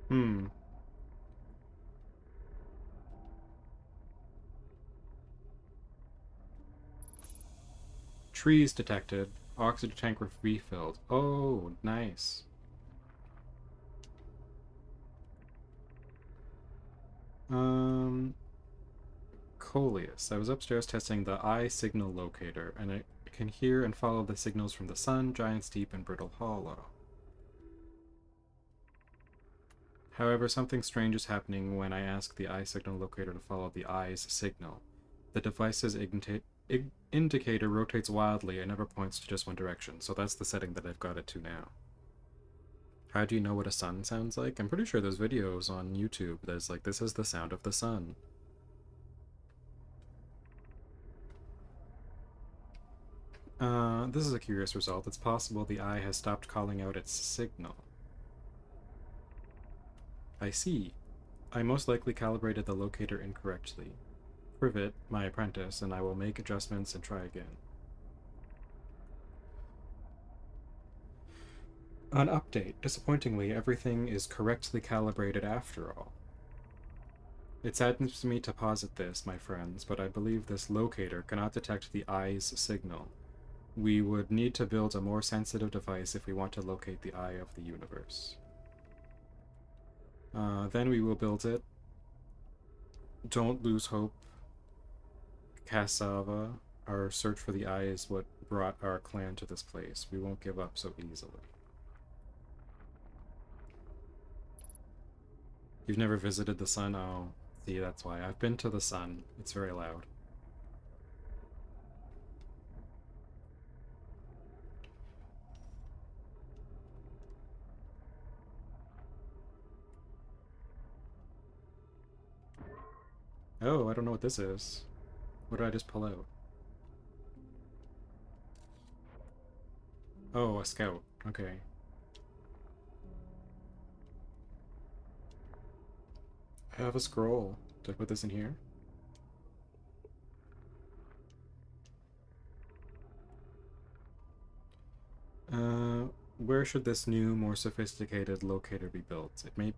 Hmm. Trees detected. Oxygen tank refilled. Oh, nice. Coleus. I was upstairs testing the eye signal locator, and I can hear and follow the signals from the sun, Giant's Deep, and Brittle Hollow. However, something strange is happening when I ask the eye signal locator to follow the eye's signal. The device's indicator rotates wildly and never points to just one direction, so that's the setting that I've got it to now. How do you know what a sun sounds like? I'm pretty sure there's videos on YouTube that's like, this is the sound of the sun. This is a curious result. It's possible the eye has stopped calling out its signal. I see. I most likely calibrated the locator incorrectly. Privet, my apprentice, and I will make adjustments and try again. An update. Disappointingly, everything is correctly calibrated after all. It saddens me to posit this, my friends, but I believe this locator cannot detect the eye's signal. We would need to build a more sensitive device if we want to locate the eye of the universe. Then we will build it. Don't lose hope. Cassava, our search for the eye is what brought our clan to this place. We won't give up so easily. You've never visited the sun? Oh, see, that's why. I've been to the sun. It's very loud. Oh, I don't know what this is. What did I just pull out? Oh, a scout. Okay. I have a scroll. Did I put this in here? Where should this new, more sophisticated locator be built? It may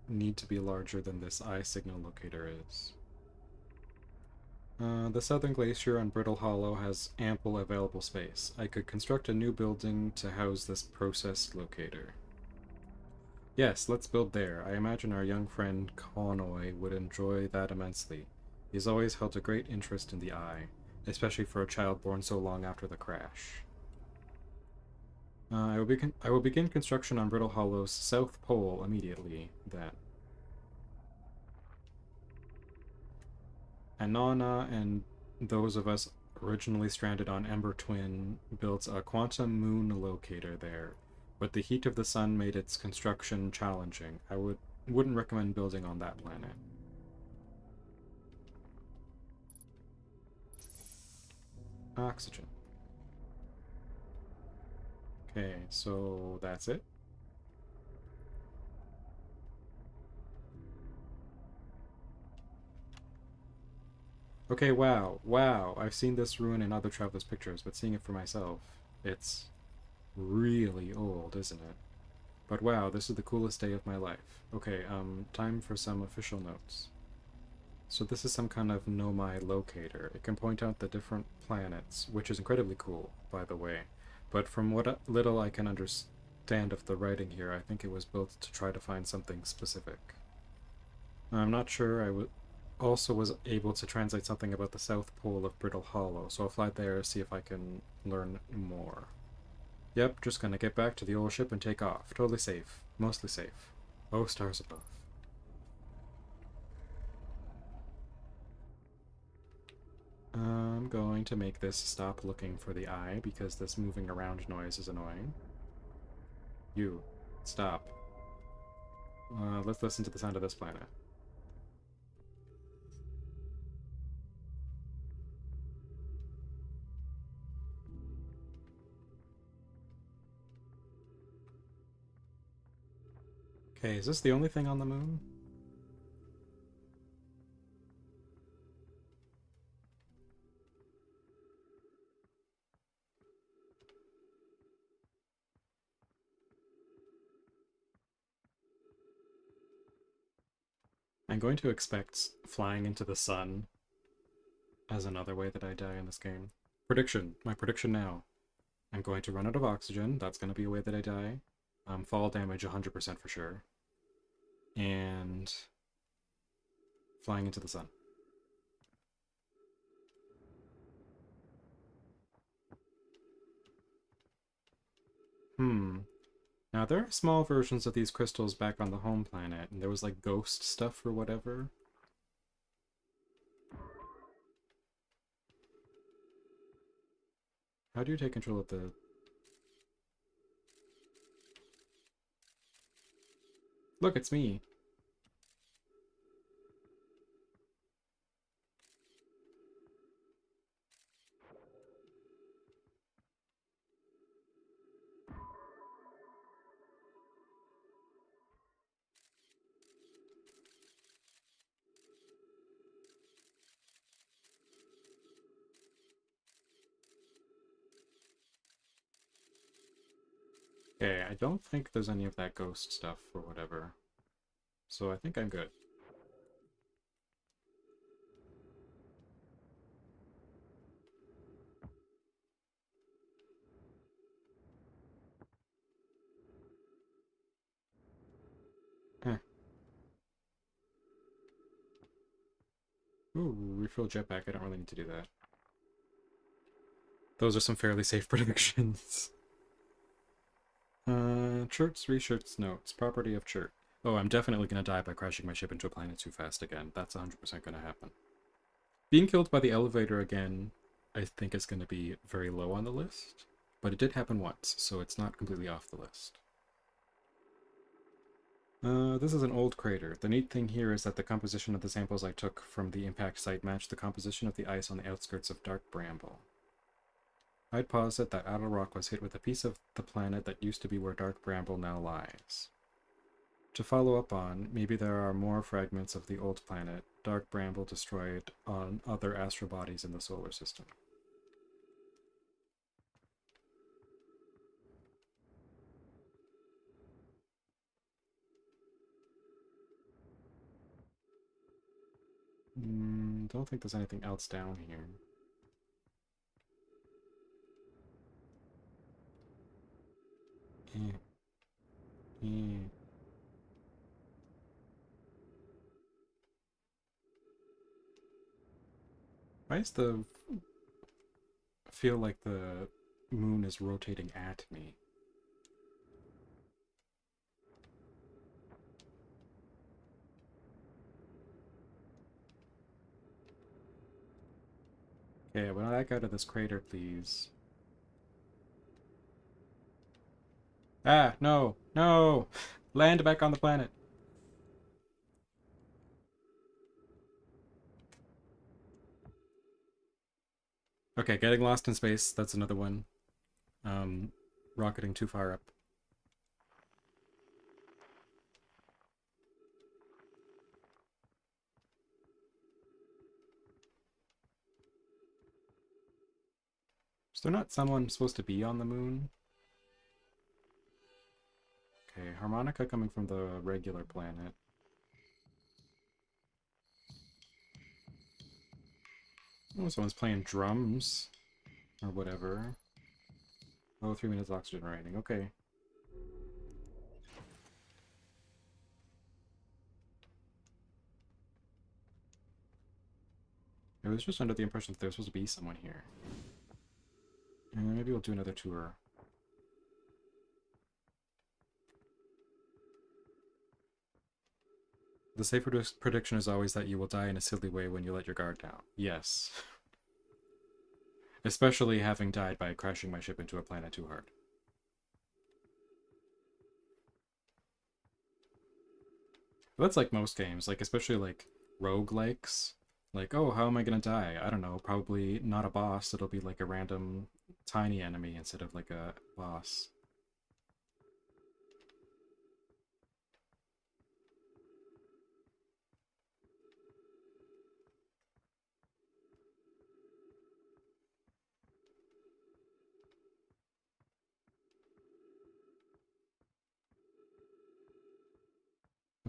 need to be larger than this eye signal locator is. The southern glacier on Brittle Hollow has ample available space. I could construct a new building to house this process locator. Yes, let's build there. I imagine our young friend Connoy would enjoy that immensely. He's always held a great interest in the eye, especially for a child born so long after the crash. I will begin construction on Brittle Hollow's south pole immediately, then. Anona and those of us originally stranded on Ember Twin built a quantum moon locator there, but the heat of the sun made its construction challenging. I wouldn't recommend building on that planet. Oxygen. Okay, so that's it. Okay, wow, wow. I've seen this ruin in other travelers' pictures, but seeing it for myself, it's really old, isn't it? But wow, this is the coolest day of my life. Okay, time for some official notes. So this is some kind of Nomai locator. It can point out the different planets, which is incredibly cool, by the way. But from what little I can understand of the writing here, I think it was built to try to find something specific. I'm not sure. Also was able to translate something about the south pole of Brittle Hollow, so I'll fly there, see if I can learn more. Yep, just gonna get back to the old ship and take off. Totally safe. Mostly safe. Oh, stars above. I'm going to make this stop looking for the eye because this moving around noise is annoying. You, stop. Let's listen to the sound of this planet. Okay, is this the only thing on the moon? I'm going to expect flying into the sun as another way that I die in this game. Prediction. My prediction now. I'm going to run out of oxygen. That's going to be a way that I die. Fall damage 100% for sure. And flying into the sun. Now, there are small versions of these crystals back on the home planet, and there was like ghost stuff or whatever. How do you take control of the... Look, it's me. Okay, I don't think there's any of that ghost stuff or whatever. So I think I'm good. Eh. Ooh, refill jetpack. I don't really need to do that. Those are some fairly safe predictions. Chert's research notes. Property of Chert. Oh, I'm definitely gonna die by crashing my ship into a planet too fast again. That's 100% gonna happen. Being killed by the elevator again, I think is gonna be very low on the list. But it did happen once, so it's not completely off the list. This is an old crater. The neat thing here is that the composition of the samples I took from the impact site matched the composition of the ice on the outskirts of Dark Bramble. I'd posit that outer rock was hit with a piece of the planet that used to be where Dark Bramble now lies. To follow up on, maybe there are more fragments of the old planet Dark Bramble destroyed on other astral bodies in the solar system. Don't think there's anything else down here. Eh. Eh. Why does the feel like the moon is rotating at me? Okay, well, back out of this crater, please. Ah, no, no! Land back on the planet. Okay, getting lost in space, that's another one. Rocketing too far up. Is there not someone supposed to be on the moon? Okay, harmonica coming from the regular planet. Oh, someone's playing drums. Or whatever. Oh, 3 minutes oxygen rating. Okay. I was just under the impression that there's supposed to be someone here. And maybe we'll do another tour. The safe prediction is always that you will die in a silly way when you let your guard down. Yes. Especially having died by crashing my ship into a planet too hard. But that's like most games, like especially like roguelikes. Like, oh, how am I gonna die? I don't know, probably not a boss, it'll be like a random tiny enemy instead of like a boss.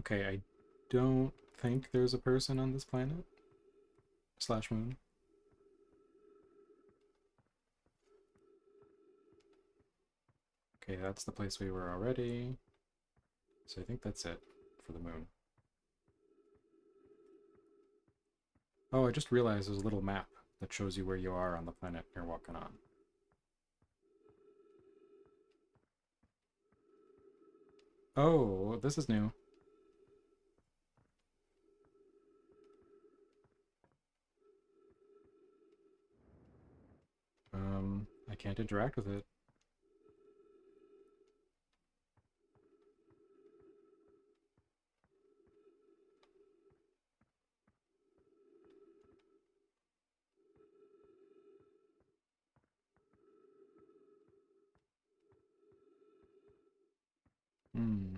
Okay, I don't think there's a person on this planet. Slash moon. Okay, that's the place we were already. So I think that's it for the moon. Oh, I just realized there's a little map that shows you where you are on the planet you're walking on. Oh, this is new. I can't interact with it. Hmm.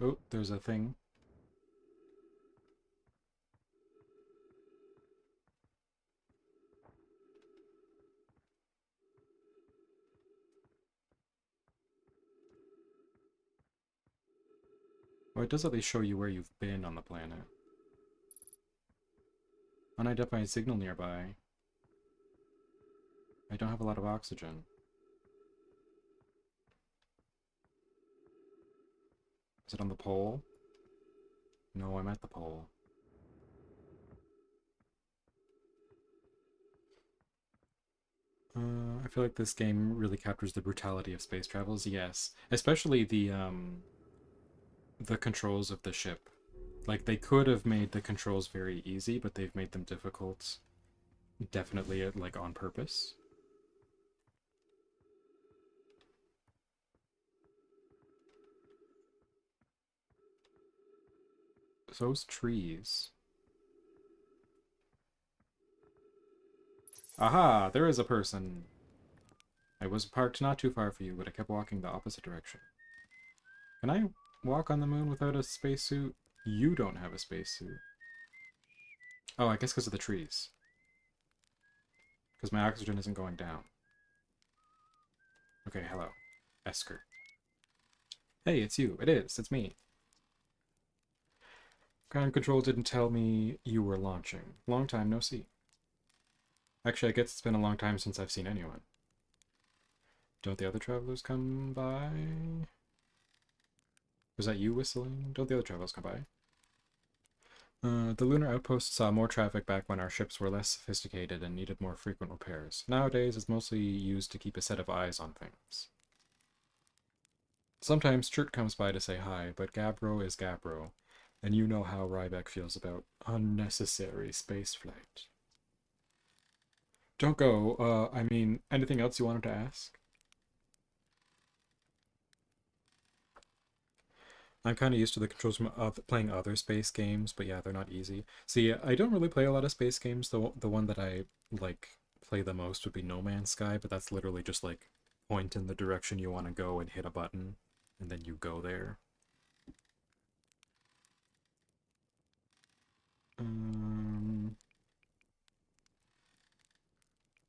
Oh, there's a thing. Well, it does at least show you where you've been on the planet. Unidentified signal nearby. I don't have a lot of oxygen. Is it on the pole? No, I'm at the pole. I feel like this game really captures the brutality of space travels, yes. Especially the controls of the ship. Like, they could have made the controls very easy, but they've made them difficult. Definitely, like, on purpose. Those trees. Aha! There is a person! I was parked not too far for you, but I kept walking the opposite direction. Can I walk on the moon without a spacesuit? You don't have a spacesuit. Oh, I guess because of the trees. Because my oxygen isn't going down. Okay, hello. Esker. Hey, it's you. It is. It's me. Ground control didn't tell me you were launching. Long time no see. Actually, I guess it's been a long time since I've seen anyone. Don't the other travelers come by? Was that you whistling? Don't the other travelers come by? The lunar outpost saw more traffic back when our ships were less sophisticated and needed more frequent repairs. Nowadays, it's mostly used to keep a set of eyes on things. Sometimes Chert comes by to say hi, but Gabbro is Gabbro, and you know how Ryback feels about unnecessary spaceflight. Don't go. I mean, anything else you wanted to ask? I'm kind of used to the controls from playing other space games, but yeah, they're not easy. See, I don't really play a lot of space games. The one that I, like, play the most would be No Man's Sky, but that's literally just, like, point in the direction you want to go and hit a button, and then you go there. Um,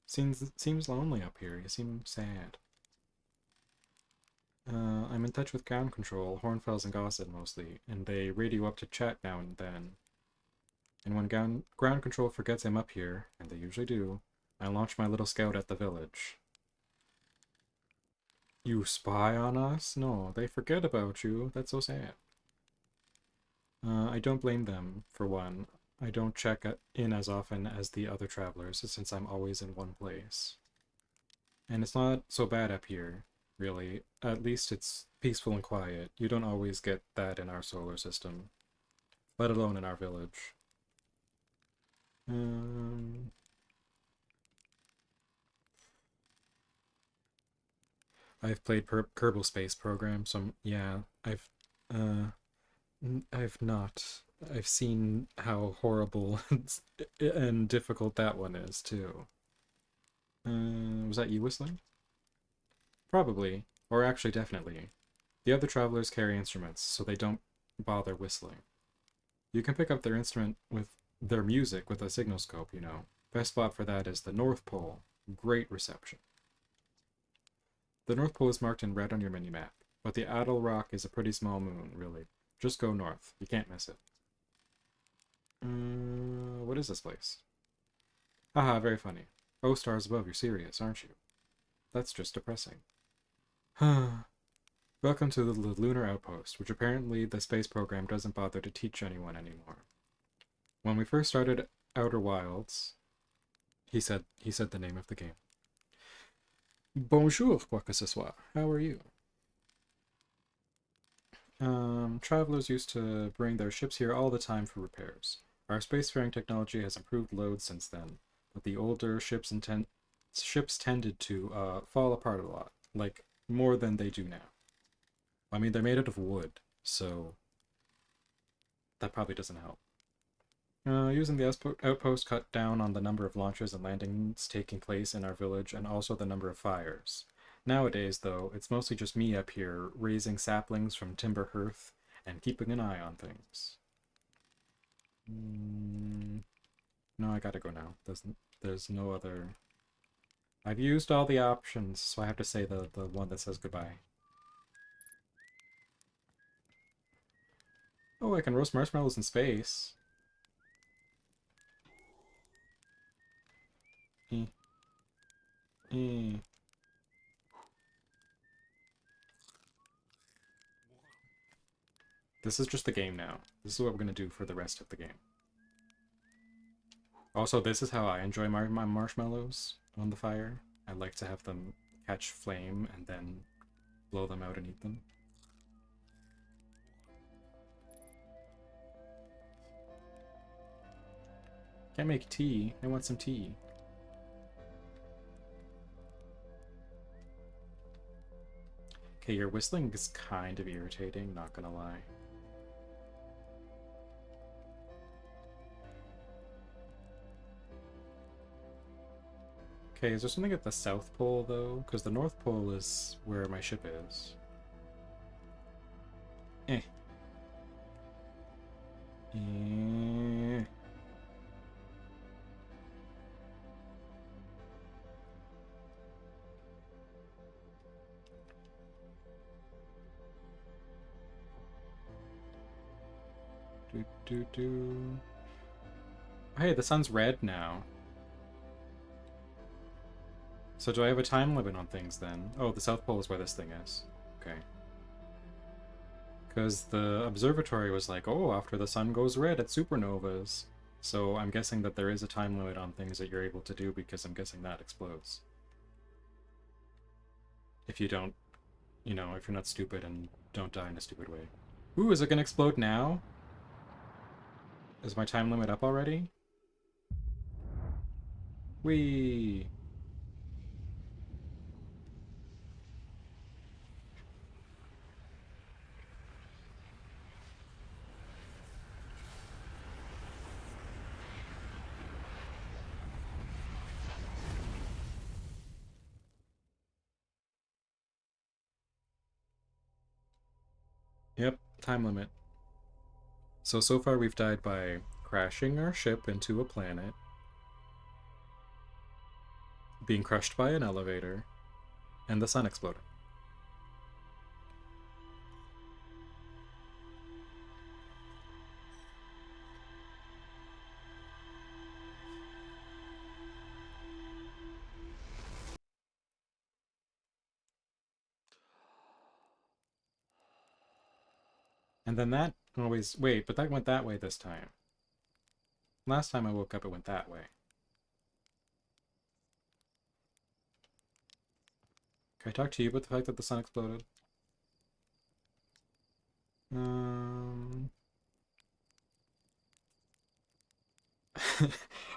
seems lonely up here. You seem sad. I'm in touch with ground control, Hornfels and Gossett mostly, and they radio up to chat now and then. And when ground control forgets I'm up here, and they usually do, I launch my little scout at the village. You spy on us? No, they forget about you. That's so sad. I don't blame them, for one. I don't check in as often as the other travelers, since I'm always in one place. And it's not so bad up here, really. At least it's peaceful and quiet. You don't always get that in our solar system, let alone in our village. I've played Kerbal Space Program, so yeah, uh, I've not. I've seen how horrible and difficult that one is too. Was that you whistling? Probably, or actually definitely. The other travelers carry instruments, so they don't bother whistling. You can pick up their instrument with their music with a signal scope, you know. Best spot for that is the North Pole. Great reception. The North Pole is marked in red on your mini-map, but the Adel Rock is a pretty small moon, really. Just go north. You can't miss it. What is this place? Haha, very funny. Oh, stars above, you're serious, aren't you? That's just depressing. Welcome to the Lunar Outpost, which apparently the space program doesn't bother to teach anyone anymore. When we first started Outer Wilds, he said the name of the game. Bonjour, quoi que ce soit. How are you? Travelers used to bring their ships here all the time for repairs. Our spacefaring technology has improved loads since then, but the older ships tended to fall apart a lot, like more than they do now. I mean, they're made out of wood, so that probably doesn't help. Using the outpost cut down on the number of launches and landings taking place in our village and also the number of fires. Nowadays, though, it's mostly just me up here raising saplings from timber hearth and keeping an eye on things. No, I gotta go now. There's no other... I've used all the options, so I have to say the one that says goodbye. Oh, I can roast marshmallows in space. Eh. Eh. This is just the game now. This is what we're going to do for the rest of the game. Also, this is how I enjoy my marshmallows on the fire. I like to have them catch flame and then blow them out and eat them. Can't make tea. I want some tea. Okay, your whistling is kind of irritating, not gonna lie. Okay, is there something at the South Pole, though? Because the North Pole is where my ship is. Eh. Eh. Hey, the sun's red now. So do I have a time limit on things then? Oh, the South Pole is where this thing is. Okay. Because the observatory was like, oh, after the sun goes red, it's supernovas. So I'm guessing that there is a time limit on things that you're able to do because I'm guessing that explodes. If you don't, you know, if you're not stupid and don't die in a stupid way. Ooh, is it gonna explode now? Is my time limit up already? Whee! Yep, time limit. So far we've died by crashing our ship into a planet, being crushed by an elevator, and the sun exploding. And then that always... Wait, but that went that way this time. Last time I woke up, it went that way. Can I talk to you about the fact that the sun exploded?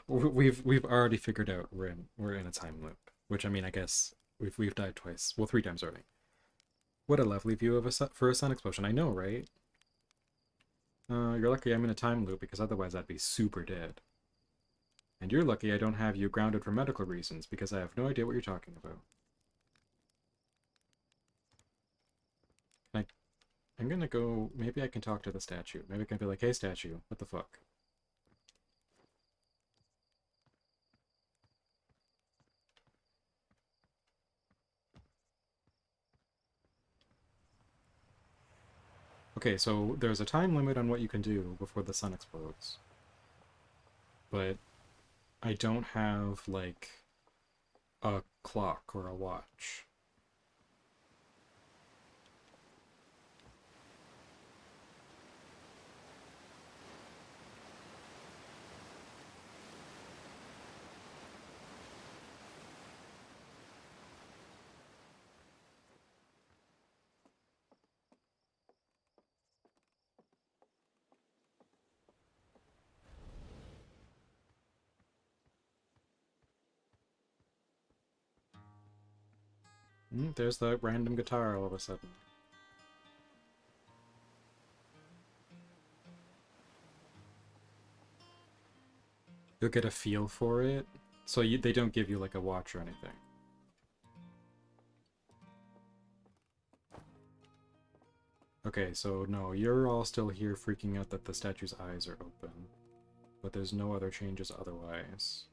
We've already figured out we're in a time loop, which I mean I guess we've died twice, well 3 times already. What a lovely view of for a sun explosion. I know, right? You're lucky I'm in a time loop because otherwise I'd be super dead. And you're lucky I don't have you grounded for medical reasons because I have no idea what you're talking about. I'm gonna go... Maybe I can talk to the statue. Maybe I can be like, hey statue, what the fuck? Okay, so there's a time limit on what you can do before the sun explodes. But I don't have, like... a clock or a watch. There's that random guitar all of a sudden. You'll get a feel for it. So they don't give you like a watch or anything. Okay, so no, you're all still here freaking out that the statue's eyes are open. But there's no other changes otherwise.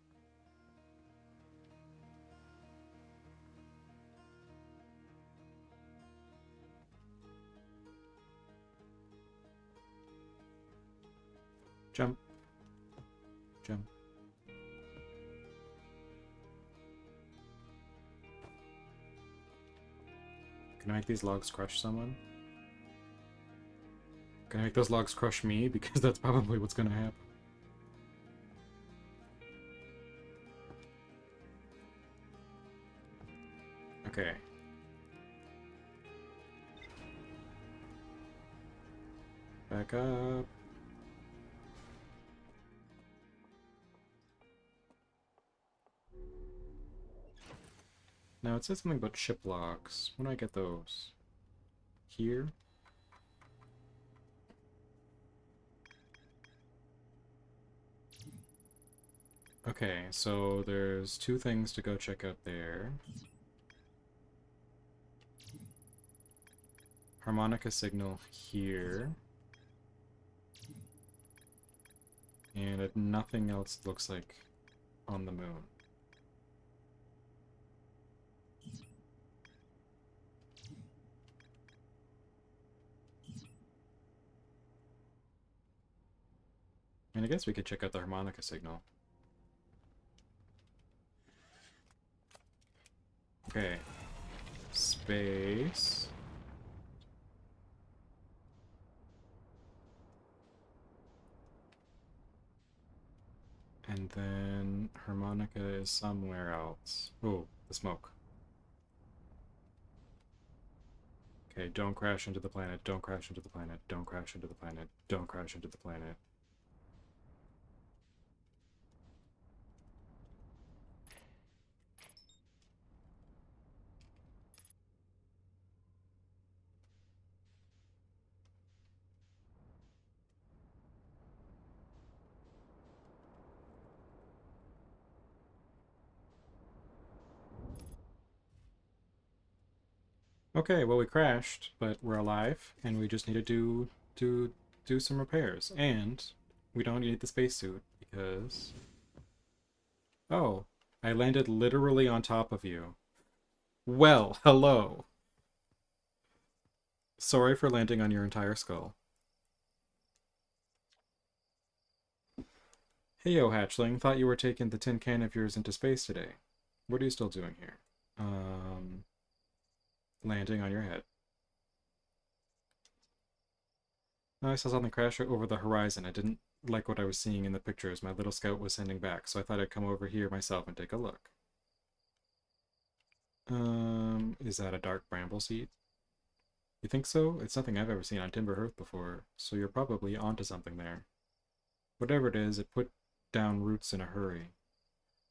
Jump. Jump. Can I make these logs crush someone? Can I make those logs crush me? Because that's probably what's gonna happen. Okay. Back up. Now it says something about ship logs. When do I get those? Here? Okay, so there's two things to go check out there. Harmonica signal here. And nothing else looks like on the moon. And I guess we could check out the harmonica signal. Okay. Space. And then harmonica is somewhere else. Oh, the smoke. Okay, don't crash into the planet, don't crash into the planet, don't crash into the planet, don't crash into the planet. Okay, well we crashed, but we're alive, and we just need to do some repairs. And we don't need the spacesuit because... Oh, I landed literally on top of you. Well, hello. Sorry for landing on your entire skull. Hey yo, hatchling, thought you were taking the tin can of yours into space today. What are you still doing here? Landing on your head. Oh, I saw something crash over the horizon. I didn't like what I was seeing in the pictures my little scout was sending back, so I thought I'd come over here myself and take a look. Is that a dark bramble seed? You think so? It's nothing I've ever seen on Timber Hearth before, so you're probably onto something there. Whatever it is, it put down roots in a hurry.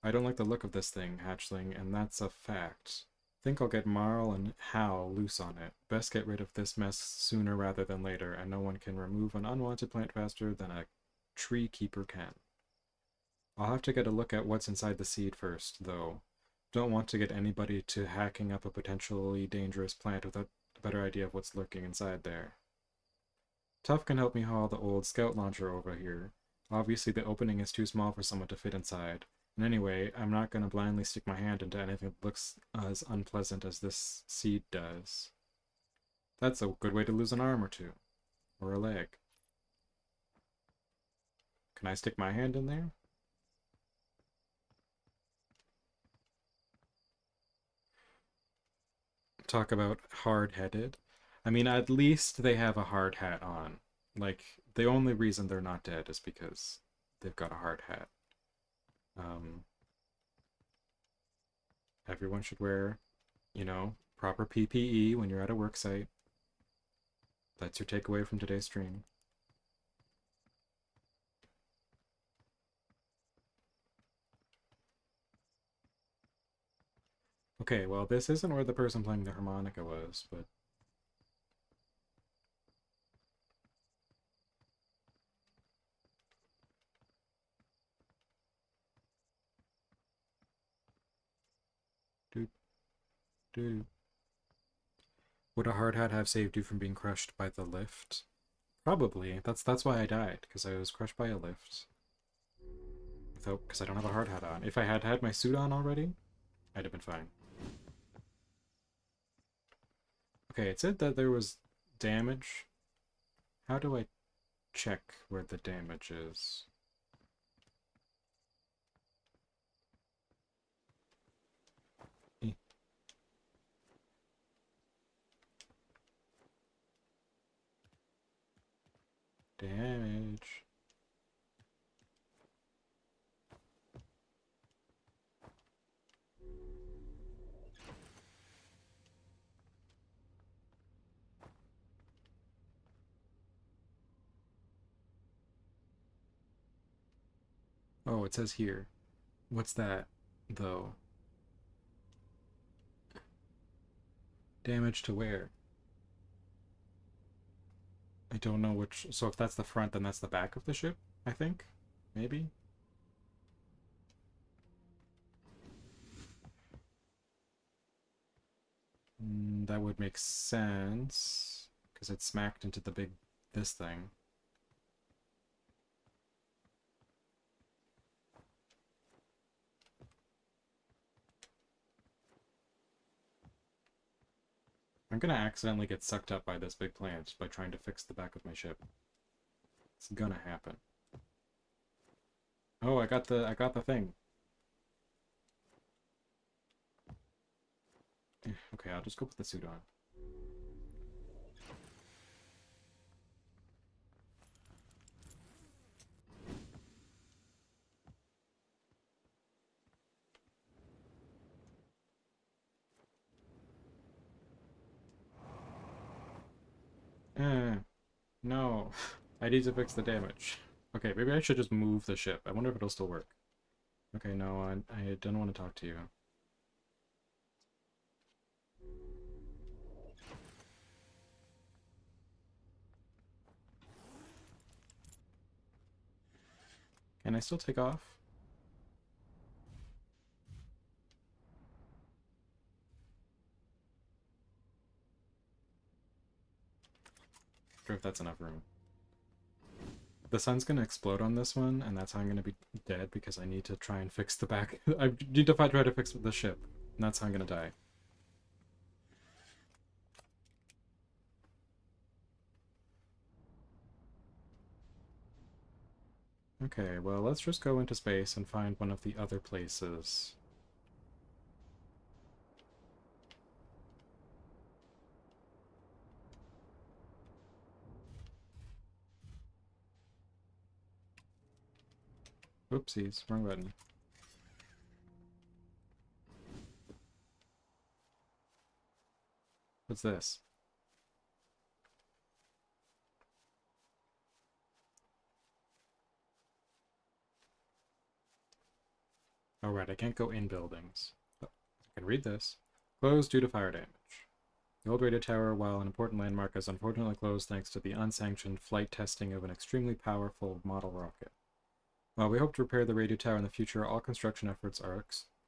I don't like the look of this thing, hatchling, and that's a fact. Think I'll get Marl and Hal loose on it. Best get rid of this mess sooner rather than later, and no one can remove an unwanted plant faster than a tree keeper can. I'll have to get a look at what's inside the seed first, though. Don't want to get anybody to hacking up a potentially dangerous plant without a better idea of what's lurking inside there. Tuff can help me haul the old scout launcher over here. Obviously the opening is too small for someone to fit inside. And anyway, I'm not going to blindly stick my hand into anything that looks as unpleasant as this seed does. That's a good way to lose an arm or two. Or a leg. Can I stick my hand in there? talk about hard-headed. I mean, at least they have a hard hat on. Like, the only reason they're not dead is because they've got a hard hat. Um, Everyone should wear, proper PPE when you're at a work site. That's your takeaway from today's stream. Okay, well, this isn't where the person playing the harmonica was, but... Doot, doot. Would a hard hat have saved you from being crushed by the lift? Probably. That's why I died, because I was crushed by a lift. Because I don't have a hard hat on. If I had had my suit on already, I'd have been fine. Okay, it said that there was damage. How do I check where the damage is? Damage. Oh, it says here. What's that, though? Damage to where? I don't know which... So if that's the front, then that's the back of the ship, I think? Maybe? That would make sense. Because it smacked into the big... this thing. I'm gonna accidentally get sucked up by this big plant by trying to fix the back of my ship. It's gonna happen. Oh, I got the thing. Okay, I'll just go put the suit on. No. I need to fix the damage. Okay, maybe I should just move the ship. I wonder if it'll still work. Okay, no, I don't want to talk to you. Can I still take off? Not sure if that's enough room. The sun's gonna explode on this one, and that's how I'm gonna be dead, because I need to try and fix the back. I need to try to fix the ship, and that's how I'm gonna die. Okay, well, let's just go into space and find one of the other places. Oopsies, wrong button. What's this? Oh, right, I can't go in buildings. Oh, I can read this. Closed due to fire damage. The old radio tower, while an important landmark, is unfortunately closed thanks to the unsanctioned flight testing of an extremely powerful model rocket. While we hope to repair the radio tower in the future, all construction efforts are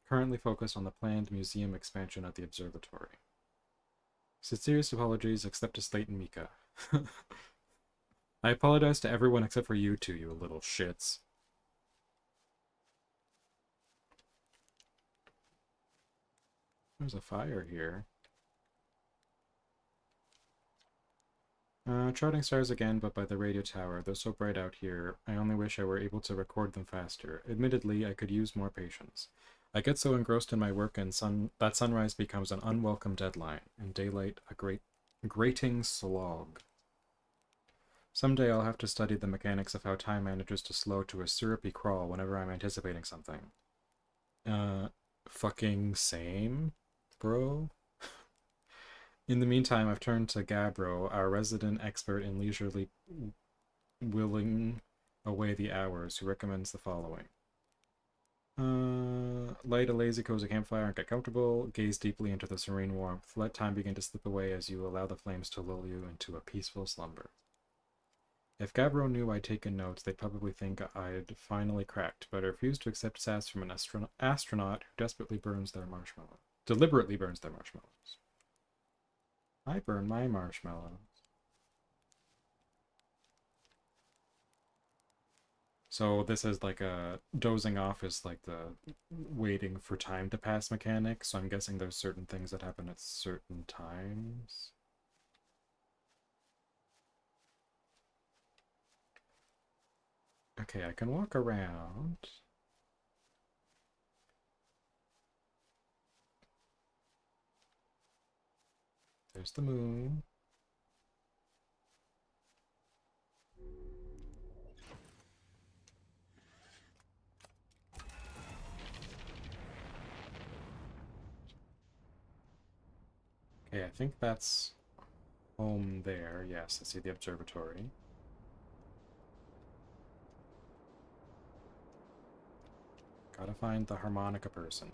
currently focused on the planned museum expansion at the observatory. Sincerest apologies, except to Slate and Mika. I apologize to everyone except for you two, you little shits. There's a fire here. Charting stars again, but by the radio tower. They're so bright out here. I only wish I were able to record them faster. Admittedly, I could use more patience. I get so engrossed in my work and that sunrise becomes an unwelcome deadline, and daylight a grating slog. Someday I'll have to study the mechanics of how time manages to slow to a syrupy crawl whenever I'm anticipating something. Fucking same, bro? In the meantime, I've turned to Gabbro, our resident expert in leisurely willing away the hours, who recommends the following. Light a lazy cozy campfire and get comfortable. Gaze deeply into the serene warmth. Let time begin to slip away as you allow the flames to lull you into a peaceful slumber. If Gabbro knew I'd taken notes, they'd probably think I'd finally cracked, but I refuse to accept sass from an astronaut who deliberately burns their marshmallows. I burn my marshmallows. So this is like a dozing off is like the waiting for time to pass mechanic, so I'm guessing there's certain things that happen at certain times. Okay, I can walk around. There's the moon. Okay, I think that's home there. Yes, I see the observatory. Gotta find the harmonica person.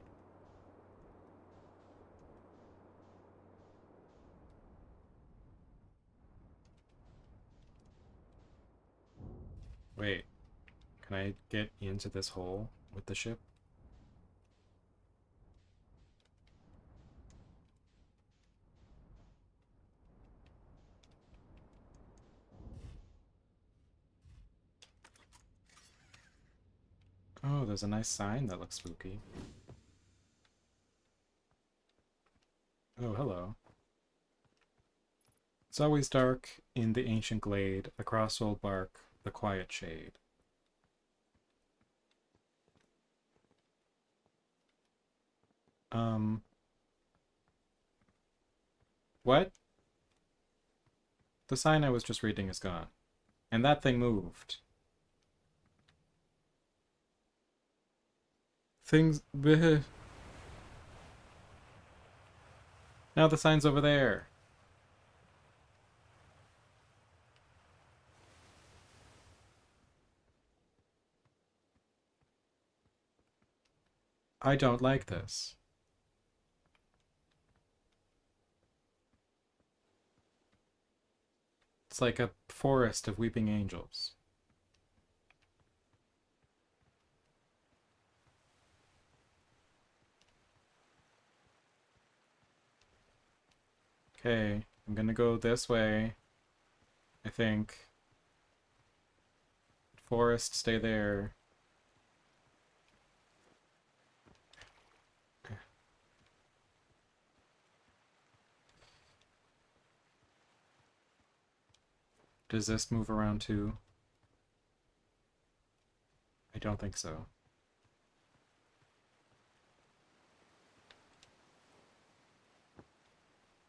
Wait, can I get into this hole with the ship? Oh, there's a nice sign that looks spooky. Oh, hello. It's always dark in the ancient glade, across old bark, the quiet shade. What? The sign I was just reading is gone. And that thing moved. Things... bleh. Now the sign's over there. I don't like this. It's like a forest of weeping angels. Okay, I'm gonna go this way. I think. Forest, stay there. Does this move around too? I don't think so.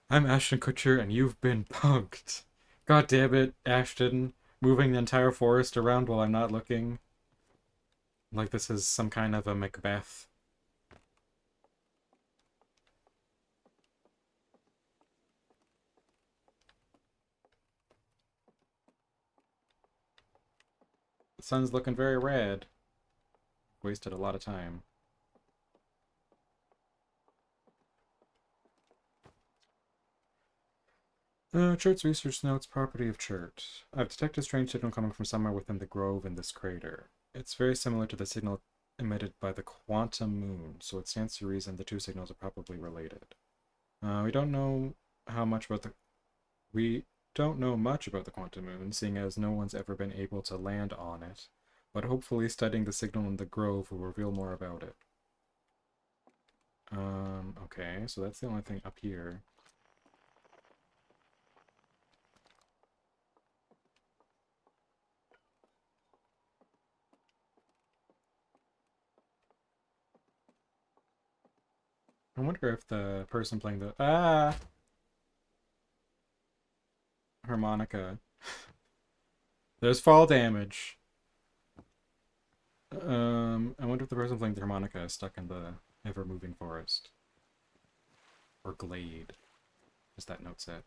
I'm Ashton Kutcher and you've been punked. God damn it, Ashton. Moving the entire forest around while I'm not looking. Like this is some kind of a Macbeth. The sun's looking very red. Wasted a lot of time. Chert's research notes property of Chert. I've detected a strange signal coming from somewhere within the grove in this crater. It's very similar to the signal emitted by the quantum moon, so it stands to reason the two signals are probably related. We don't know much about the quantum moon, seeing as no one's ever been able to land on it, but hopefully studying the signal in the grove will reveal more about it. Okay, so that's the only thing up here. wonder if the person playing the harmonica. There's fall damage. I wonder if the person playing the harmonica is stuck in the ever-moving forest. Or glade, as that note said.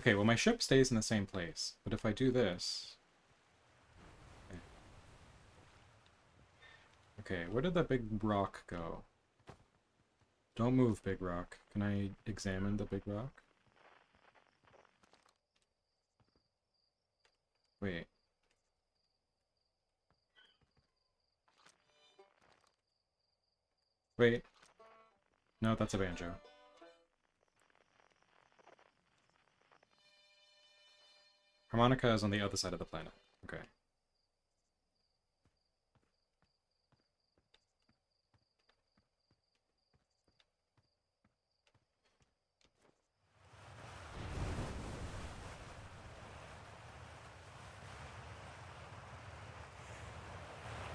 Okay, well my ship stays in the same place, but if I do this... Okay, where did that big rock go? Don't move, big rock. Can I examine the big rock? Wait. Wait. No, that's a banjo. Harmonica is on the other side of the planet. Okay.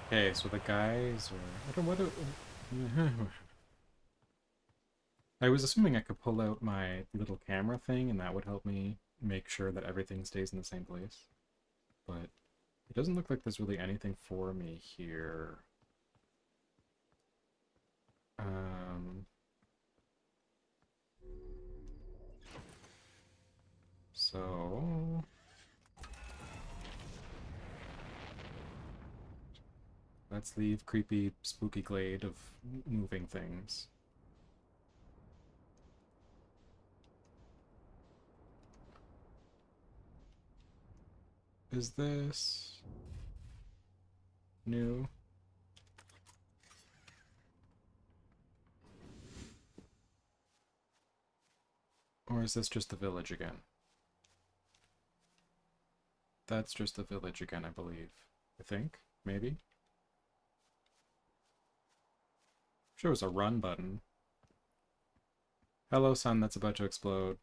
Okay, so the guys are... I was assuming I could pull out my little camera thing and that would help me make sure that everything stays in the same place. But it doesn't look like there's really anything for me here. So... let's leave creepy, spooky glade of moving things. Is this... new? Or is this just the village again? That's just the village again, I believe. I think? Maybe? Sure, it was a run button. Hello, sun that's about to explode.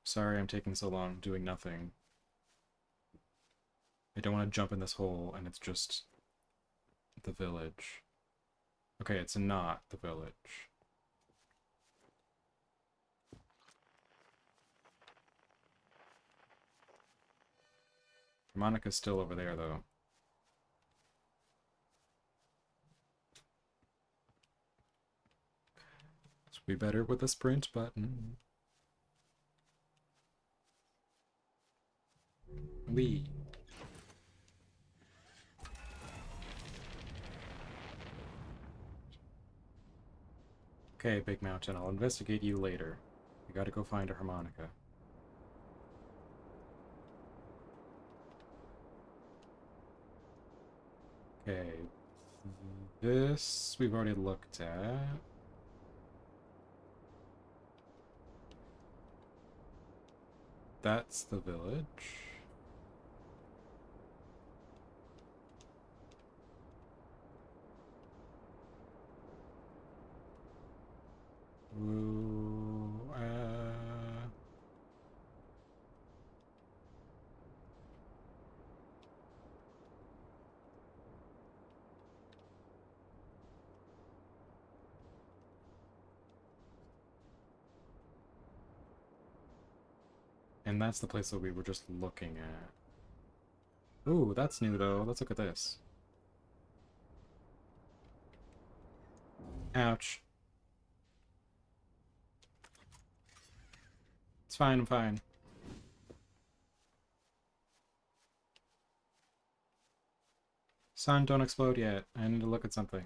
Sorry I'm taking so long doing nothing. I don't want to jump in this hole and it's just the village. Okay, it's not the village. Monica's still over there, though. So we better with the sprint button. Wee. Okay, Big Mountain, I'll investigate you later. We gotta go find a harmonica. Okay. This we've already looked at. That's the village. Ooh, and that's the place that we were just looking at. Ooh, that's new though. Let's look at this. Ouch. It's fine, I'm fine. Sun, don't explode yet. I need to look at something.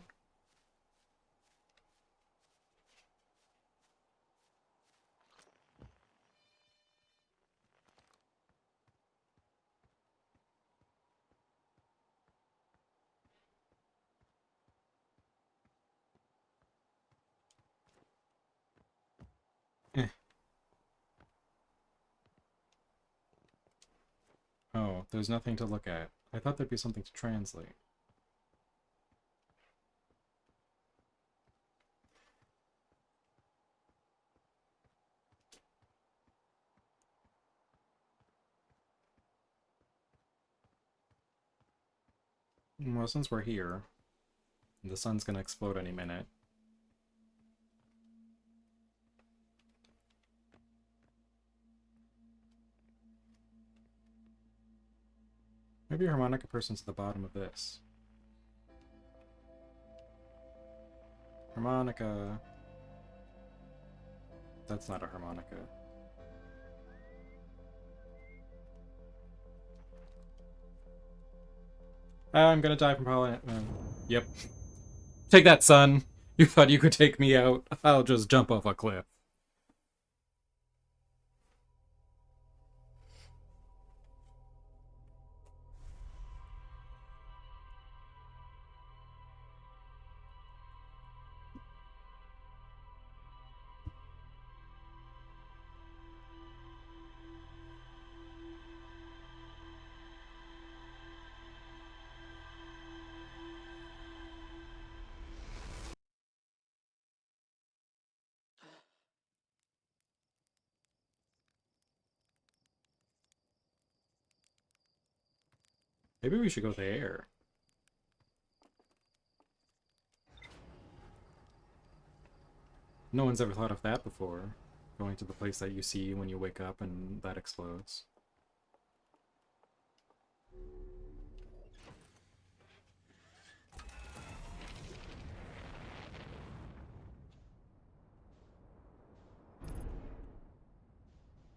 Eh. Oh, there's nothing to look at. I thought there'd be something to translate. Well, since we're here, the sun's gonna explode any minute. Maybe a harmonica person's at the bottom of this. Harmonica. That's not a harmonica. I'm gonna die from pollen. Yep. Take that, son! You thought you could take me out? I'll just jump off a cliff. Maybe we should go there. No one's ever thought of that before. Going to the place that you see when you wake up and that explodes.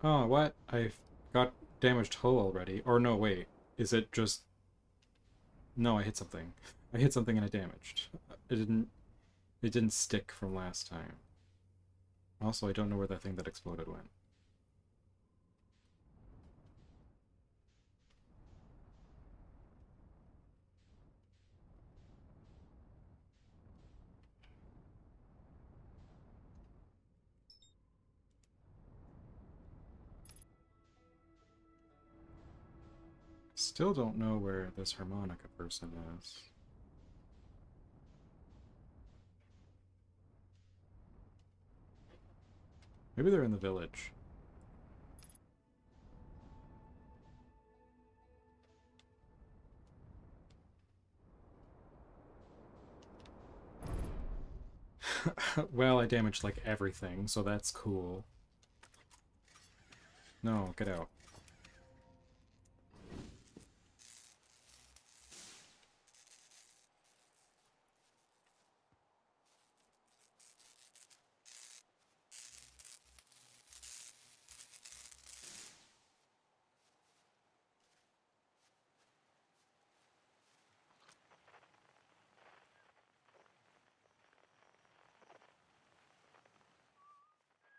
Oh, what? I got damaged hull already. Or no, wait. Is it just... No, I hit something. I hit something and it damaged. It didn't stick from last time. Also, I don't know where that thing that exploded went. Still don't know where this harmonica person is. Maybe they're in the village. Well, I damaged like everything, so that's cool. No, get out.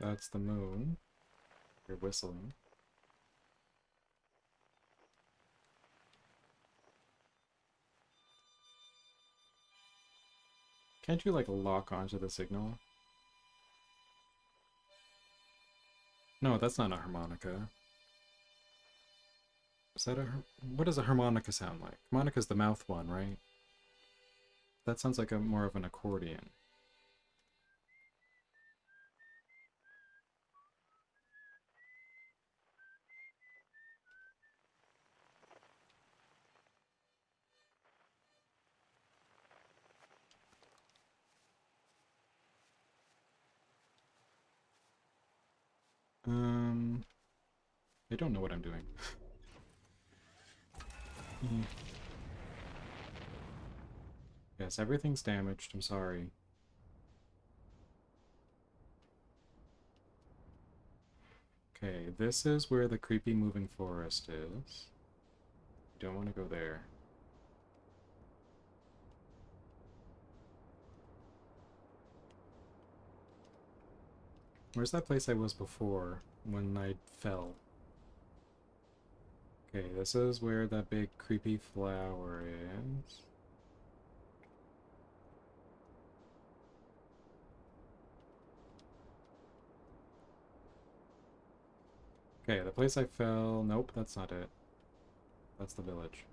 That's the moon. You're whistling. Can't you, like, lock onto the signal? No, that's not a harmonica. Is that a... What does a harmonica sound like? Harmonica's the mouth one, right? That sounds like a more of an accordion. I don't know what I'm doing. Yes, everything's damaged, I'm sorry. Okay, this is where the creepy moving forest is. Don't want to go there. Where's that place I was before when I fell? Okay, this is where that big creepy flower is. Okay, the place I fell... Nope, that's not it. That's the village.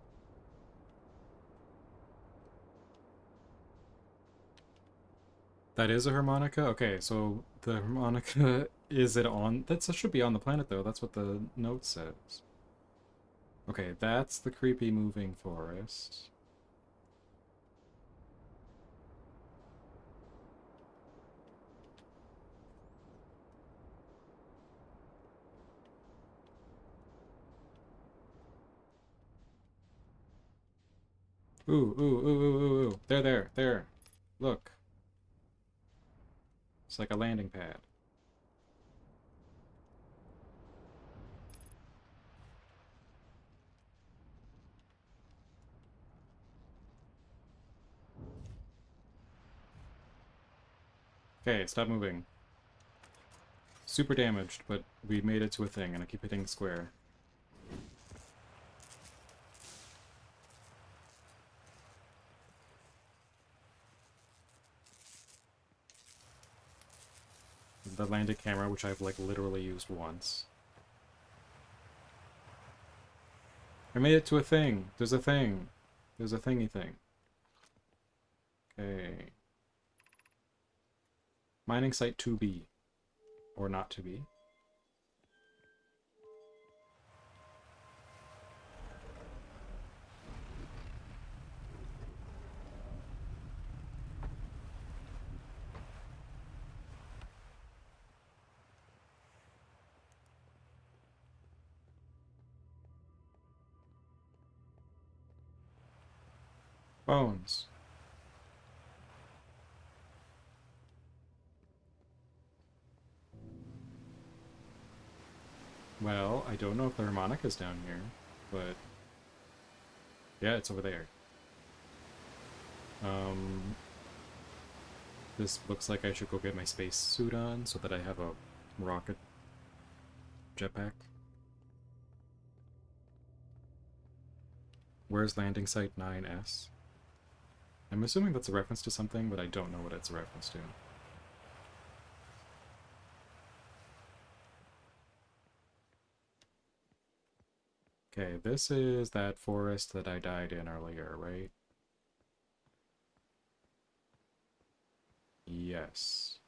That is a harmonica? Okay, so the harmonica... Is it on... That should be on the planet, though. That's what the note says. Okay, that's the creepy moving forest. Ooh, ooh, ooh, ooh, ooh, ooh. There. Look. It's like a landing pad. Okay, stop moving. Super damaged, but we made it to a thing, and I keep hitting square. The landing camera, which I've, like, literally used once. I made it to a thing! There's a thing! There's a thingy thing. Okay. Mining site 2B. Or not to be. Bones. Well, I don't know if the harmonica's down here, but yeah, it's over there. This looks like I should go get my space suit on so that I have a rocket jetpack. Where's landing site 9S? I'm assuming that's a reference to something, but I don't know what it's a reference to. Okay, this is that forest that I died in earlier, right? Yes.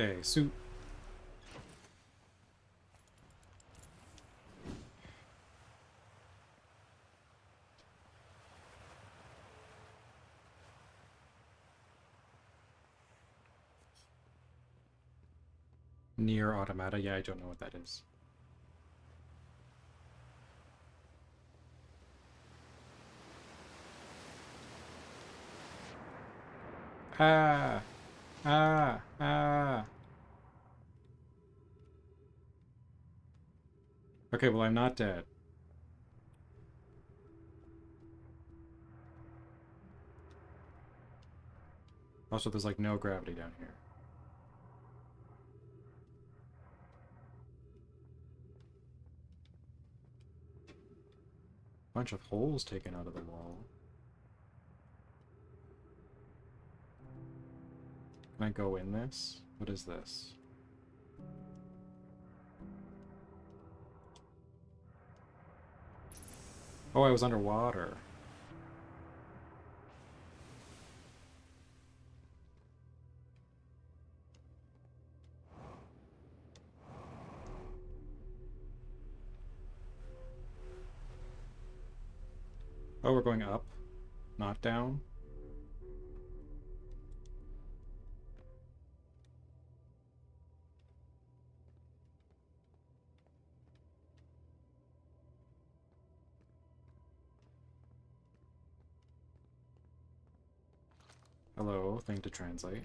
Okay, suit. Near automata, yeah, I don't know what that is. Ah! Ah! Ah! Okay, well, I'm not dead. Also, there's like no gravity down here. Bunch of holes taken out of the wall. Can I go in this? What is this? Oh, I was underwater. Oh, we're going up, not down. Hello, thing to translate.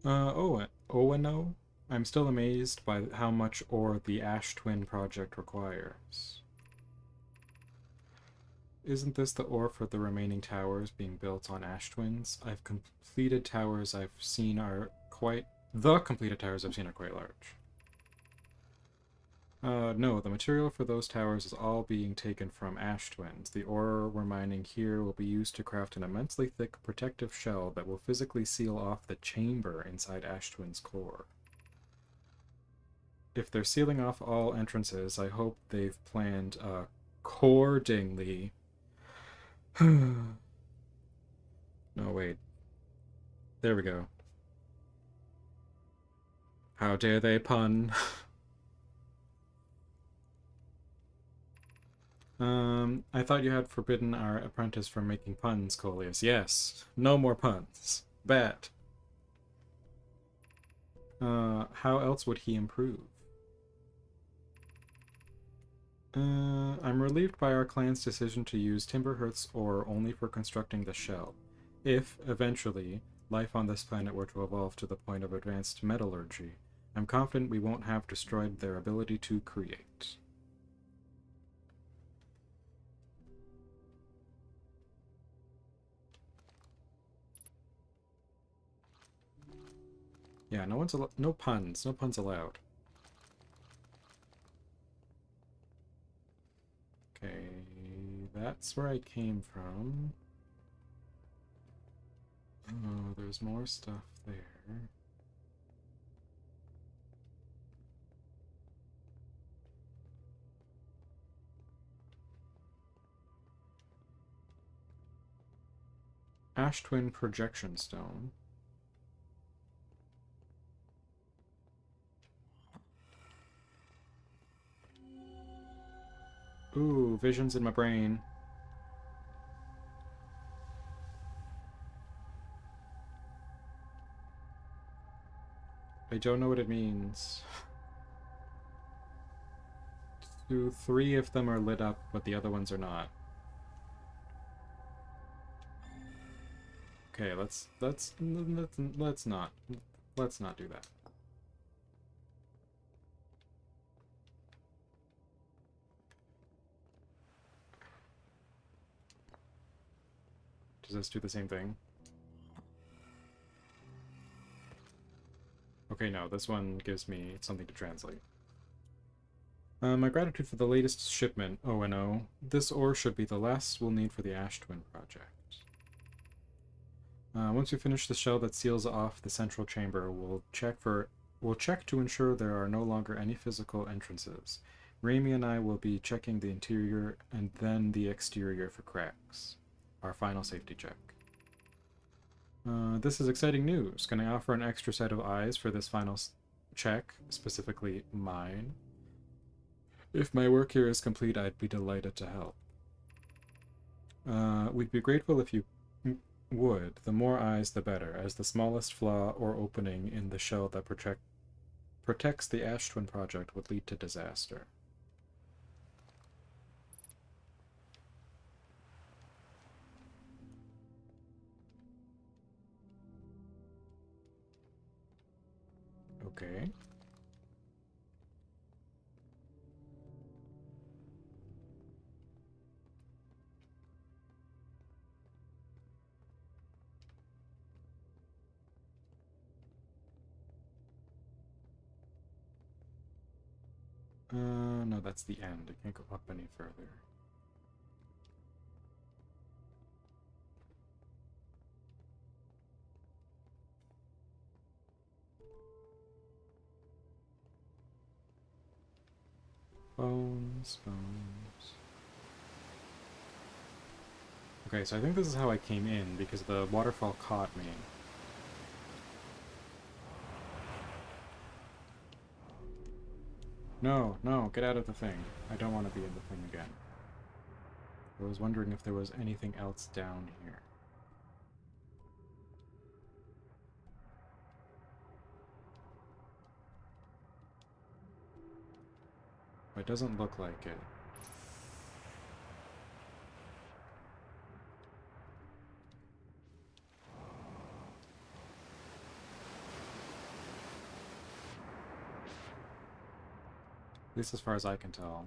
Oh no. I'm still amazed by how much ore the Ash Twin project requires. Isn't this the ore for the remaining towers being built on Ash Twins? I've completed towers I've seen are quite... The completed towers I've seen are quite large. No, the material for those towers is all being taken from Ash Twins. The ore we're mining here will be used to craft an immensely thick protective shell that will physically seal off the chamber inside Ash Twins' core. If they're sealing off all entrances, I hope they've planned accordingly. No, wait. There we go. How dare they pun? I thought you had forbidden our apprentice from making puns, Coleus. Yes, no more puns. Bet. How else would he improve? I'm relieved by our clan's decision to use Timberhearth's ore only for constructing the shell. If, eventually, life on this planet were to evolve to the point of advanced metallurgy, I'm confident we won't have destroyed their ability to create. Yeah, no puns allowed. Okay, that's where I came from. Oh, there's more stuff there. Ash Twin Projection Stone. Ooh, visions in my brain. I don't know what it means. 3 of them are lit up, but the other ones are not. Okay, let's not do that. Does this do the same thing? Okay, no, this one gives me something to translate. My gratitude for the latest shipment, O&O. This ore should be the last we'll need for the Ash Twin project. Once we finish the shell that seals off the central chamber, we'll check to ensure there are no longer any physical entrances. Raimi and I will be checking the interior and then the exterior for cracks. Our final safety check. This is exciting news. Can I offer an extra set of eyes for this final check, specifically mine? If my work here is complete, I'd be delighted to help. We'd be grateful if you would. The more eyes, the better, as the smallest flaw or opening in the shell that protects the Ash Twin project would lead to disaster. Okay. No, that's the end. I can't go up any further. Bones. Okay, so I think this is how I came in, because the waterfall caught me. No, get out of the thing. I don't want to be in the thing again. I was wondering if there was anything else down here. It doesn't look like it. At least as far as I can tell.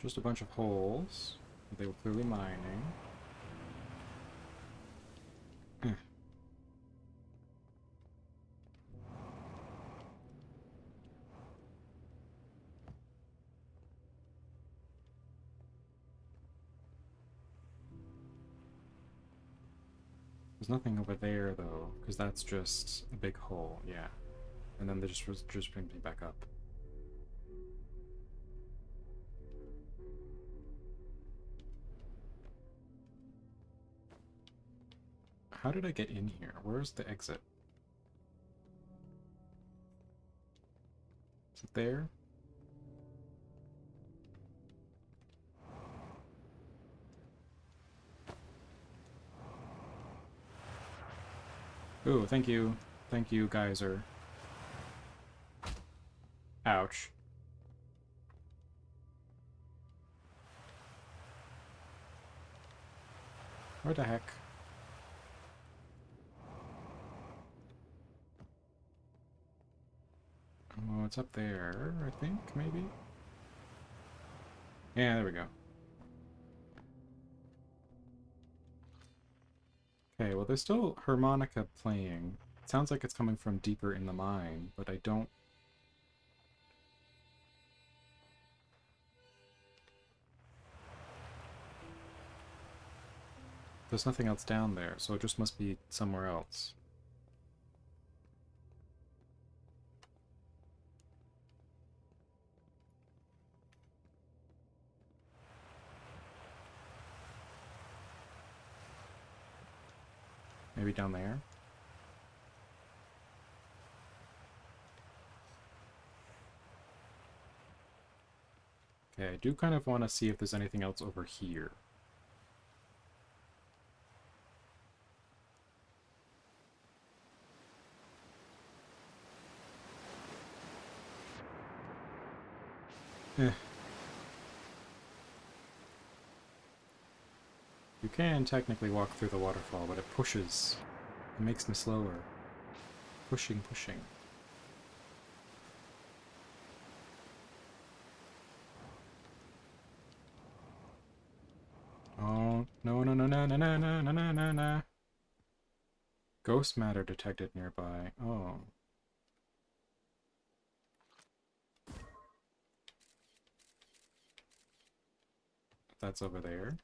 Just a bunch of holes. They were clearly mining. There's nothing over there, though, because that's just a big hole, yeah. And then they just bring me back up. How did I get in here? Where's the exit? Is it there? Ooh, thank you. Thank you, geyser. Ouch. Where the heck? Oh, it's up there, I think, maybe? Yeah, there we go. Okay, well, there's still harmonica playing. It sounds like it's coming from deeper in the mine, but I don't... There's nothing else down there, so it just must be somewhere else. Maybe down there? Okay, I do kind of want to see if there's anything else over here. Eh. You can technically walk through the waterfall, but it pushes. It makes me slower. Pushing, pushing. Oh, no, no, no, no, no, no, no, no, no, no, no. Ghost matter detected nearby. Oh. That's over there.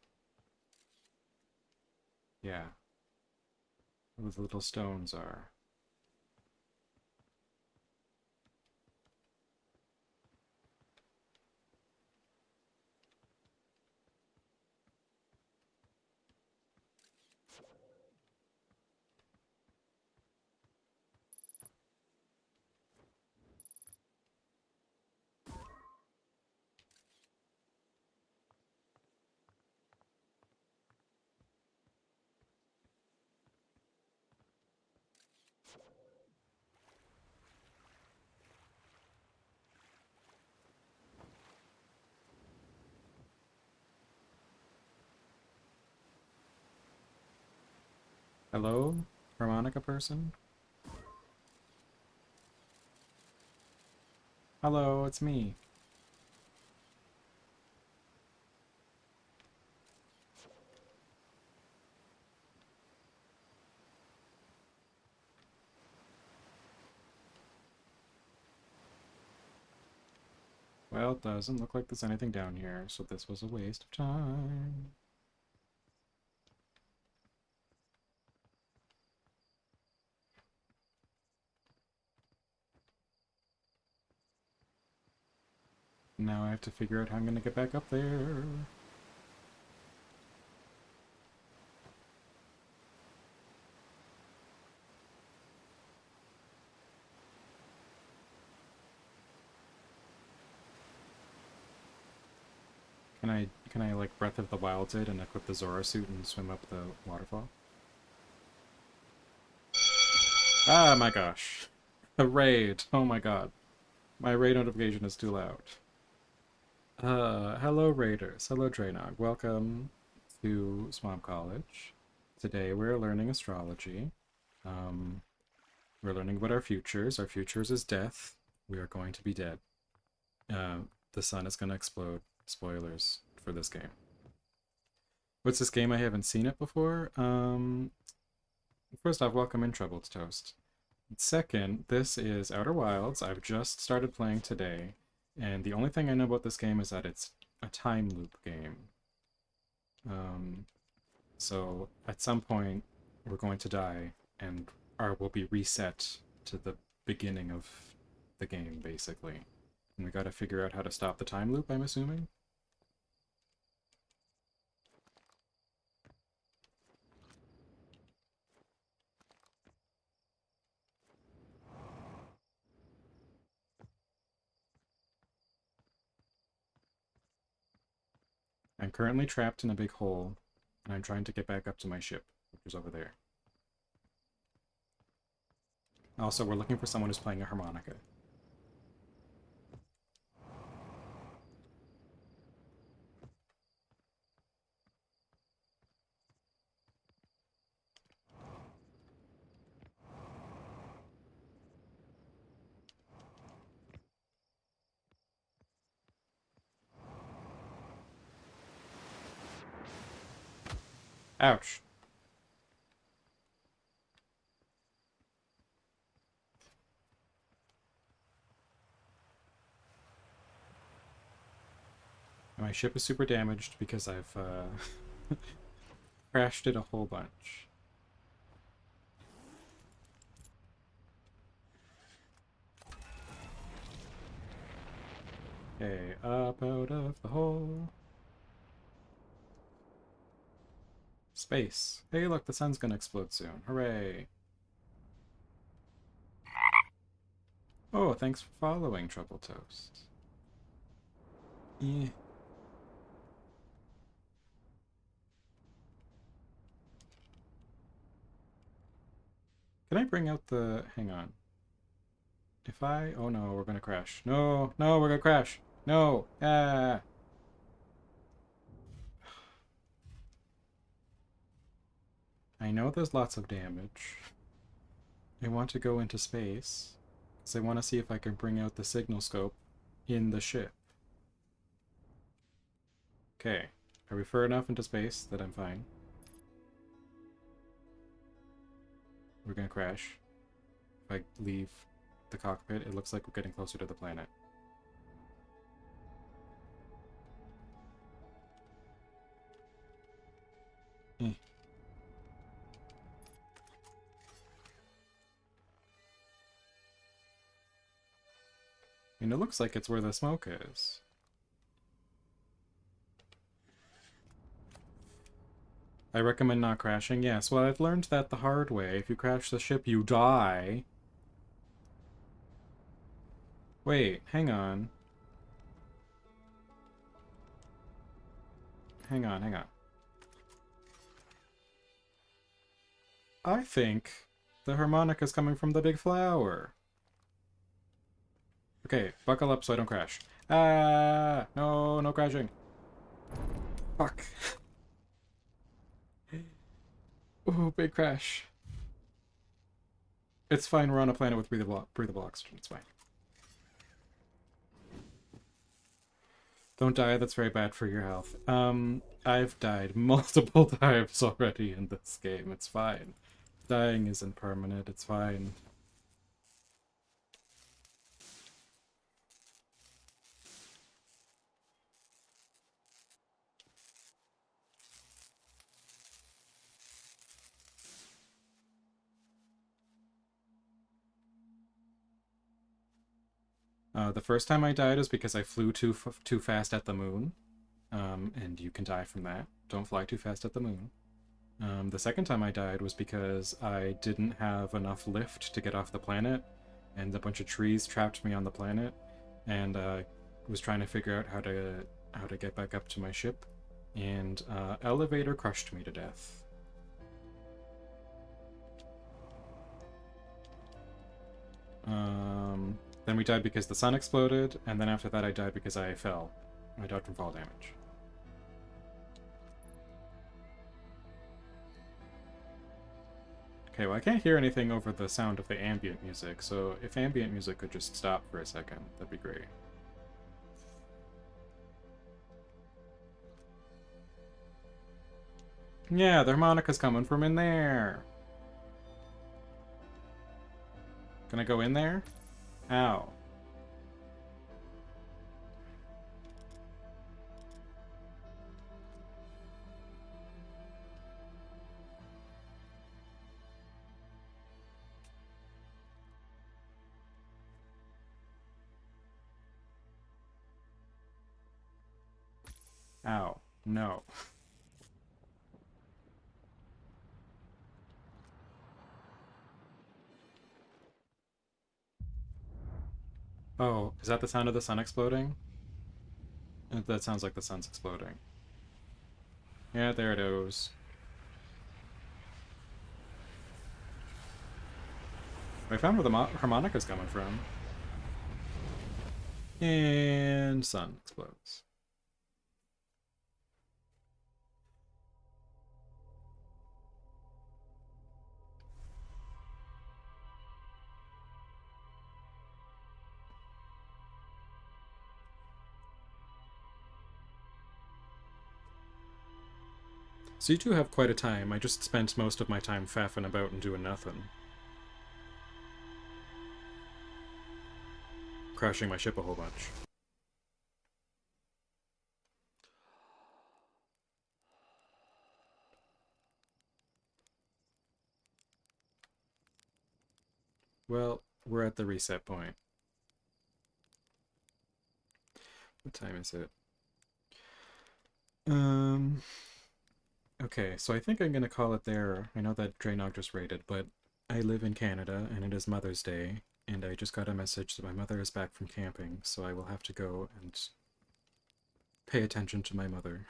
Yeah. Where the little stones are. Hello? Harmonica person? Hello, it's me. Well, it doesn't look like there's anything down here, so this was a waste of time. Now I have to figure out how I'm going to get back up there. Can I like Breath of the Wilds it and equip the Zora suit and swim up the waterfall? Ah, my gosh. A raid. Oh my god. My raid notification is too loud. Hello Raiders. Hello Draynog. Welcome to Swamp College. Today we're learning astrology. We're learning about our futures. Our futures is death. We are going to be dead. The sun is going to explode. Spoilers for this game. What's this game? I haven't seen it before. First off, welcome in Troubled Toast. Second, this is Outer Wilds. I've just started playing today, and the only thing I know about this game is that it's a time loop game. So at some point, we're going to die, and we'll be reset to the beginning of the game, basically. And we gotta figure out how to stop the time loop, I'm assuming? I'm currently trapped in a big hole, and I'm trying to get back up to my ship, which is over there. Also, we're looking for someone who's playing a harmonica. Ouch. My ship is super damaged because I've crashed it a whole bunch. Okay, up out of the hole. Space. Hey, look, the sun's gonna explode soon. Hooray. Oh, thanks for following, Trouble Toast. Yeah. Can I bring out the... Hang on. If I... Oh no, we're gonna crash. No, no, we're gonna crash. No. Ah. I know there's lots of damage. I want to go into space, because I want to see if I can bring out the signal scope in the ship. Okay. Are we far enough into space that I'm fine? We're gonna crash. If I leave the cockpit, it looks like we're getting closer to the planet. Eh. I mean, it looks like it's where the smoke is. I recommend not crashing. Yes, well, I've learned that the hard way. If you crash the ship, you die. Wait, hang on. Hang on, hang on. I think the harmonica's coming from the big flower. Okay, buckle up so I don't crash. Ah! No, no crashing. Fuck. Ooh, big crash. It's fine, we're on a planet with breathable oxygen, it's fine. Don't die, that's very bad for your health. I've died multiple times already in this game, it's fine. Dying isn't permanent, it's fine. The first time I died was because I flew too fast at the moon. And you can die from that. Don't fly too fast at the moon. The second time I died was because I didn't have enough lift to get off the planet, and a bunch of trees trapped me on the planet, and was trying to figure out how to get back up to my ship, and elevator crushed me to death. Then we died because the sun exploded, and then after that I died because I fell. I died from fall damage. Okay, well I can't hear anything over the sound of the ambient music, so if ambient music could just stop for a second, that'd be great. Yeah, the harmonica's coming from in there. Can I go in there? Ow. Ow. No. Oh, is that the sound of the sun exploding? That sounds like the sun's exploding. Yeah, there it is. I found where the harmonica's coming from. And sun explodes. So you two have quite a time. I just spent most of my time faffing about and doing nothing. Crashing my ship a whole bunch. Well, we're at the reset point. What time is it? Okay, so I think I'm gonna call it there. I know that Draynog just raided, but I live in Canada, and it is Mother's Day, and I just got a message that my mother is back from camping, so I will have to go and pay attention to my mother,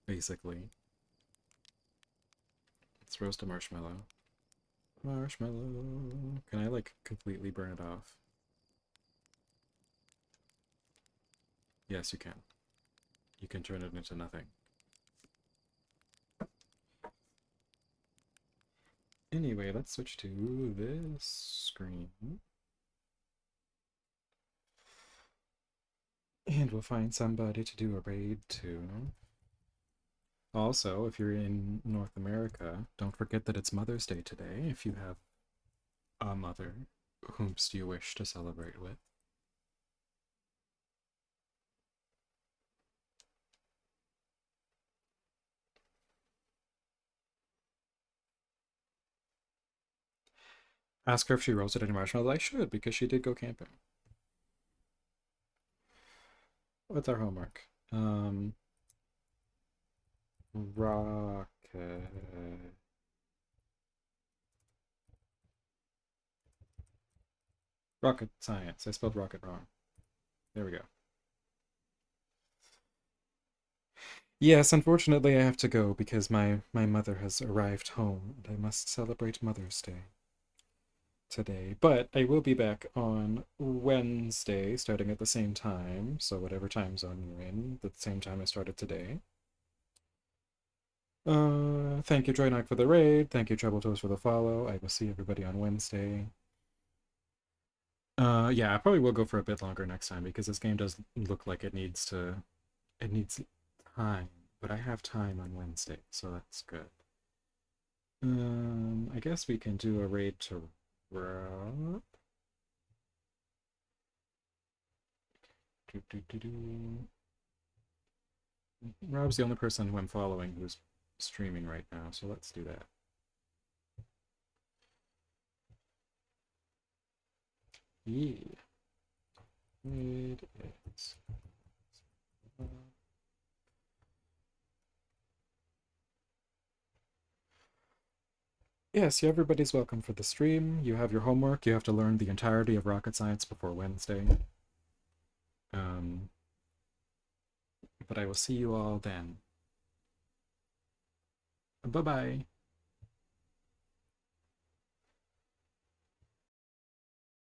basically. Let's roast a marshmallow. Marshmallow. Can I, like, completely burn it off? Yes, you can. You can turn it into nothing. Anyway, let's switch to this screen. And we'll find somebody to do a raid to. Also, if you're in North America, don't forget that it's Mother's Day today, if you have a mother whomst you wish to celebrate with. Ask her if she roasted any marshmallows. I should, because she did go camping. What's our homework? Rocket. Rocket science. I spelled rocket wrong. There we go. Yes, unfortunately I have to go because my mother has arrived home and I must celebrate Mother's Day today. But I will be back on Wednesday starting at the same time, so whatever time zone you're in, the same time I started today. Thank you Joynock for the raid, thank you Trouble Toast for the follow. I will see everybody on Wednesday. Yeah, I probably will go for a bit longer next time because this game does look like it needs time, but I have time on Wednesday, so that's good. I guess we can do a raid to Rob. Rob's the only person who I'm following who's streaming right now, so let's do that. Yeah. It is. Yes, everybody's welcome for the stream. You have your homework. You have to learn the entirety of rocket science before Wednesday. But I will see you all then. Bye-bye.